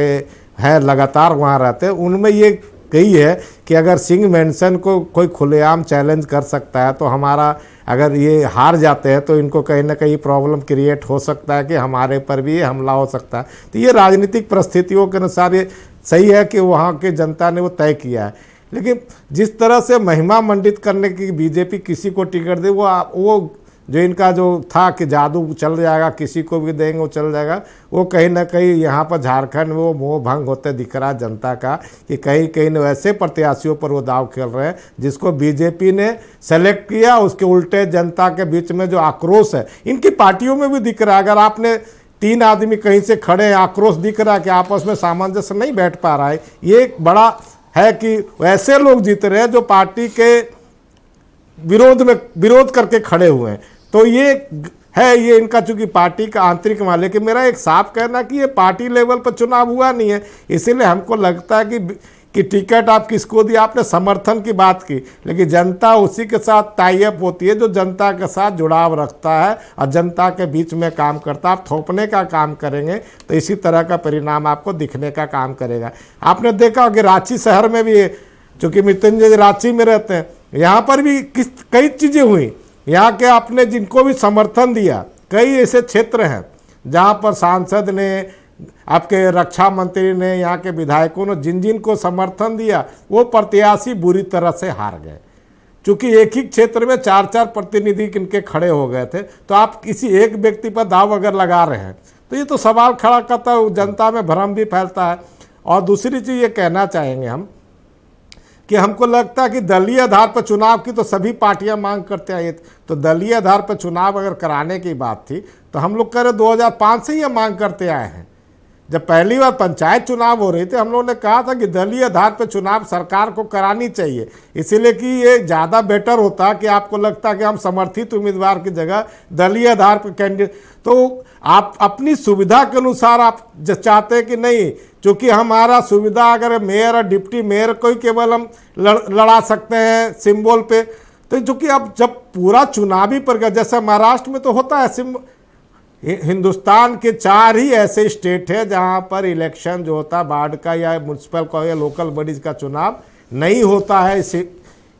हैं लगातार वहाँ रहते हैं, उनमें ये कही है कि अगर सिंह मेंशन को कोई खुलेआम चैलेंज कर सकता है तो हमारा अगर ये हार जाते हैं तो इनको कहीं ना कहीं प्रॉब्लम क्रिएट हो सकता है कि हमारे पर भी ये हमला हो सकता है। तो ये राजनीतिक परिस्थितियों के अनुसार ये सही है कि वहाँ के जनता ने वो तय किया है। लेकिन जिस तरह से महिमा मंडित करने की बीजेपी किसी को टिकट दे, वो जो इनका जो था कि जादू चल जाएगा, किसी को भी देंगे वो चल जाएगा, वो कहीं ना कहीं यहाँ पर झारखंड में वो मोह भंग होते दिख रहा जनता का कि कहीं कहीं वैसे प्रत्याशियों पर वो दाव खेल रहे हैं जिसको बीजेपी ने सेलेक्ट किया। उसके उल्टे जनता के बीच में जो आक्रोश है इनकी पार्टियों में भी दिख रहा है। अगर आपने 3 आदमी कहीं से खड़े हैं, आक्रोश दिख रहा है कि आपस में सामंजस्य नहीं बैठ पा रहा है, ये एक बड़ा है कि वैसे लोग जीत रहे हैं जो पार्टी के विरोध करके खड़े हुए हैं। तो ये है, ये इनका चूंकि पार्टी का आंतरिक मामला, कि मेरा एक साफ कहना कि ये पार्टी लेवल पर चुनाव हुआ नहीं है, इसीलिए हमको लगता है कि टिकट आप किसको दिया। आपने समर्थन की बात की, लेकिन जनता उसी के साथ टाई अप होती है जो जनता के साथ जुड़ाव रखता है और जनता के बीच में काम करता है। आप थोपने का काम करेंगे तो इसी तरह का परिणाम आपको दिखने का काम करेगा। आपने देखा कि रांची शहर में भी, चूँकि मृत्युंजय रांची में रहते हैं, यहाँ पर भी कई चीज़ें हुई। यहाँ के आपने जिनको भी समर्थन दिया, कई ऐसे क्षेत्र हैं जहाँ पर सांसद ने, आपके रक्षा मंत्री ने, यहाँ के विधायकों ने जिन को समर्थन दिया, वो प्रत्याशी बुरी तरह से हार गए। चूँकि एक ही क्षेत्र में 4-4 प्रतिनिधि इनके खड़े हो गए थे, तो आप किसी एक व्यक्ति पर दाव अगर लगा रहे हैं तो ये तो सवाल खड़ा करता है, जनता में भ्रम भी फैलता है। और दूसरी चीज़ ये कहना चाहेंगे हम कि हमको लगता है कि दलीय आधार पर चुनाव की तो सभी पार्टियां मांग करते हैं। तो दलीय आधार पर चुनाव अगर कराने की बात थी तो हम लोग कह रहे 2005 से ही मांग करते आए हैं। जब पहली बार पंचायत चुनाव हो रही थी, हम लोगों ने कहा था कि दलीय आधार पर चुनाव सरकार को करानी चाहिए, इसीलिए कि ये ज़्यादा बेटर होता कि आपको लगता कि हम समर्थित उम्मीदवार की जगह दलीय आधार पर कैंडिडेट, तो आप अपनी सुविधा के अनुसार आप चाहते हैं कि नहीं, चूँकि हमारा सुविधा अगर मेयर और डिप्टी मेयर को ही केवल हम लड़ा सकते हैं सिंबल पे, तो चूँकि अब जब पूरा चुनावी प्रक्रिया, जैसे महाराष्ट्र में तो होता है, हिंदुस्तान के 4 ही ऐसे स्टेट है जहाँ पर इलेक्शन जो होता है वार्ड का या म्यूनसिपल का या लोकल बॉडीज का चुनाव नहीं होता है इसे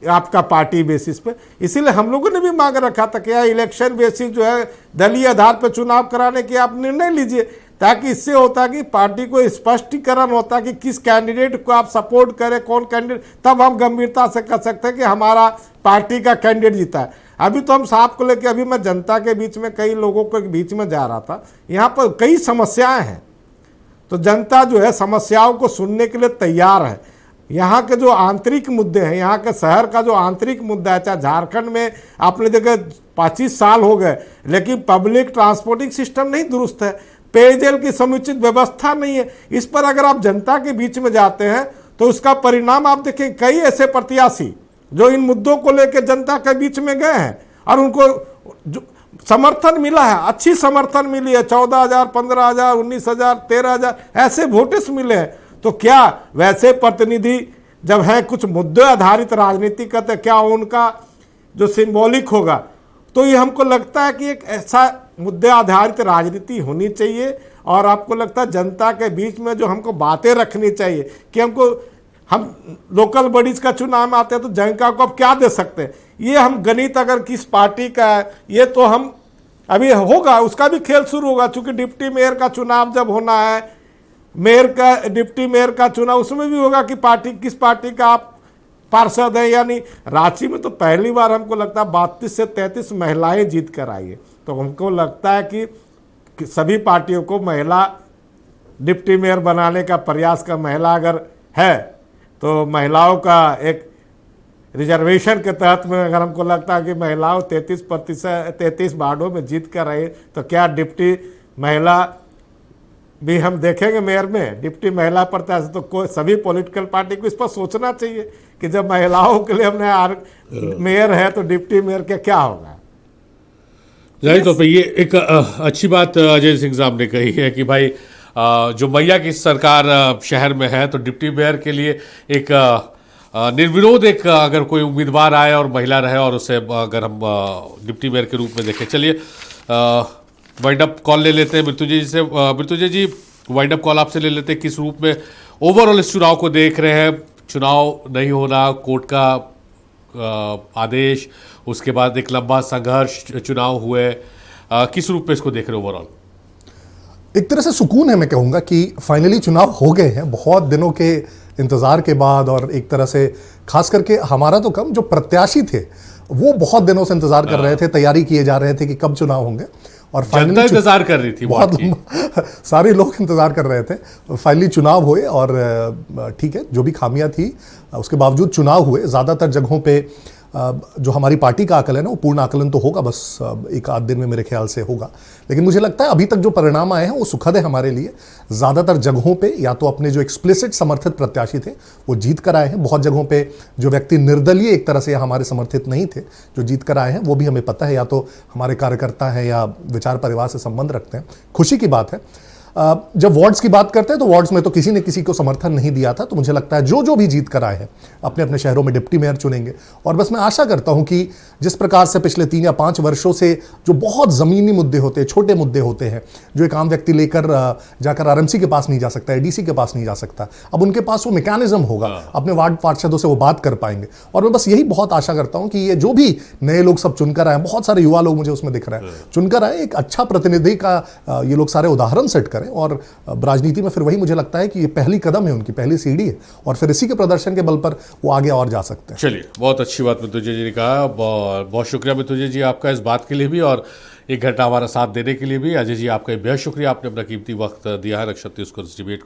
आपका पार्टी बेसिस पे। इसीलिए हम लोगों ने भी मांग रखा था कि यार इलेक्शन बेसिस जो है दलीय आधार पर चुनाव कराने की आप निर्णय लीजिए, ताकि इससे होता कि पार्टी को स्पष्टीकरण होता कि किस कैंडिडेट को आप सपोर्ट करें, कौन कैंडिडेट, तब हम गंभीरता से कह सकते हैं कि हमारा पार्टी का कैंडिडेट जीता है। अभी तो हम साफ को लेकर, अभी मैं जनता के बीच में कई लोगों के बीच में जा रहा था, यहाँ पर कई समस्याएं हैं, तो जनता जो है समस्याओं को सुनने के लिए तैयार है। यहाँ के जो आंतरिक मुद्दे हैं, यहाँ के शहर का जो आंतरिक मुद्दा है, चाहे झारखंड में आपने देखा 25 साल हो गए लेकिन पब्लिक ट्रांसपोर्टिंग सिस्टम नहीं दुरुस्त है, पेयजल की समुचित व्यवस्था नहीं है। इस पर अगर आप जनता के बीच में जाते हैं तो उसका परिणाम आप देखें, कई ऐसे प्रत्याशी जो इन मुद्दों को लेकर जनता के बीच में गए हैं और उनको जो समर्थन मिला है, अच्छी समर्थन मिली है, 14,000, 15,000, 19,000, 13,000 ऐसे वोटर्स मिले हैं। तो क्या वैसे प्रतिनिधि जब है कुछ मुद्दे आधारित राजनीति करते, क्या उनका जो सिंबॉलिक होगा, तो ये हमको लगता है कि एक ऐसा मुद्दे आधारित राजनीति होनी चाहिए। और आपको लगता है जनता के बीच में जो हमको बातें रखनी चाहिए कि हम लोकल बॉडीज का चुनाव में आते हैं तो जनता को अब क्या दे सकते हैं, ये हम गणित अगर किस पार्टी का है ये तो हम अभी होगा, उसका भी खेल शुरू होगा। चूंकि डिप्टी मेयर का चुनाव जब होना है, डिप्टी मेयर का चुनाव, उसमें भी होगा कि पार्टी किस पार्टी का आप पार्षद है। यानी रांची में तो पहली बार हमको लगता है 32 से 33 महिलाएं जीत कर आई है। तो हमको लगता है कि सभी पार्टियों को महिला डिप्टी मेयर बनाने का प्रयास का, महिला अगर है तो महिलाओं का एक रिजर्वेशन के तहत में अगर हमको लगता है कि महिलाओं 33 वार्डों में जीत कर रही, तो क्या डिप्टी महिला भी हम देखेंगे मेयर में डिप्टी महिला प्रत्याशी, तो कोई सभी पॉलिटिकल पार्टी को इस पर सोचना चाहिए कि जब महिलाओं के लिए हमने मेयर है तो डिप्टी मेयर के क्या होगा। जाहिर तौर पे ये एक अच्छी बात अजय सिंह साहब ने कही है कि भाई जो मैया की सरकार शहर में है तो डिप्टी मेयर के लिए एक निर्विरोध एक अगर कोई उम्मीदवार आए और महिला रहे और उसे अगर हम डिप्टी मेयर के रूप में देखें। चलिए वाइंड अप कॉल ले लेते हैं मृत्युंजय जी से। मृत्युंजय जी, वाइंड अप कॉल आपसे ले लेते हैं। किस रूप में ओवरऑल इस चुनाव को देख रहे हैं? चुनाव नहीं होना, कोर्ट का आदेश, उसके बाद एक लंबा संघर्ष, चुनाव हुए, किस रूप में इसको देख रहे हो ओवरऑल? एक तरह से सुकून है, मैं कहूँगा कि फाइनली चुनाव हो गए हैं बहुत दिनों के इंतज़ार के बाद। और एक तरह से खास करके हमारा तो कम, जो प्रत्याशी थे वो बहुत दिनों से इंतज़ार कर रहे थे, तैयारी किए जा रहे थे कि कब चुनाव होंगे। और जनता इंतजार कर रही थी, बहुत सारे लोग इंतज़ार कर रहे थे। फाइनली चुनाव हुए और ठीक है, जो भी खामियां थी उसके बावजूद चुनाव हुए। ज़्यादातर जगहों पे जो हमारी पार्टी का आकलन है वो पूर्ण आकलन तो होगा, बस एक आध दिन में मेरे ख्याल से होगा। लेकिन मुझे लगता है अभी तक जो परिणाम आए हैं वो सुखद है हमारे लिए। ज़्यादातर जगहों पे या तो अपने जो एक्सप्लिसिट समर्थित प्रत्याशी थे वो जीत कर आए हैं। बहुत जगहों पे जो व्यक्ति निर्दलीय एक तरह से हमारे समर्थित नहीं थे जो जीत कर आए हैं, वो भी हमें पता है, या तो हमारे कार्यकर्ता हैं या विचार परिवार से संबंध रखते हैं। खुशी की बात है। जब वार्ड्स की बात करते हैं तो वार्ड्स में तो किसी ने किसी को समर्थन नहीं दिया था। तो मुझे लगता है जो भी जीत कर आए हैं अपने अपने शहरों में डिप्टी मेयर चुनेंगे। और बस मैं आशा करता हूं कि जिस प्रकार से पिछले 3 या 5 वर्षों से जो बहुत ज़मीनी मुद्दे होते हैं, छोटे मुद्दे होते हैं, जो एक आम व्यक्ति लेकर जाकर आरएमसी के पास नहीं जा सकता, एडीसी के पास नहीं जा सकता, अब उनके पास वो मैकेनिज्म होगा, अपने वार्ड पार्षदों से वो बात कर पाएंगे। और मैं बस यही बहुत आशा करता हूँ कि ये जो भी नए लोग सब चुनकर आए, बहुत सारे युवा लोग मुझे उसमें दिख रहे हैं, चुनकर आए, एक अच्छा प्रतिनिधि का ये लोग सारे उदाहरण सेट करें। और राजनीति में फिर वही मुझे लगता है कि ये पहली कदम है, उनकी पहली सीढ़ी है, और फिर इसी के प्रदर्शन के बल पर वो आगे और जा सकते हैं। चलिए, बहुत अच्छी बात मृत्युंजय जी ने कहा। बहुत शुक्रिया मृत्युंजय जी आपका इस बात के लिए भी, और 1 घंटा हमारा साथ देने के लिए भी। अजय जी, आपका बेहद शुक्रिया, आपने अपना कीमती वक्त दिया है नक्षत्र न्यूज़ को डिबेट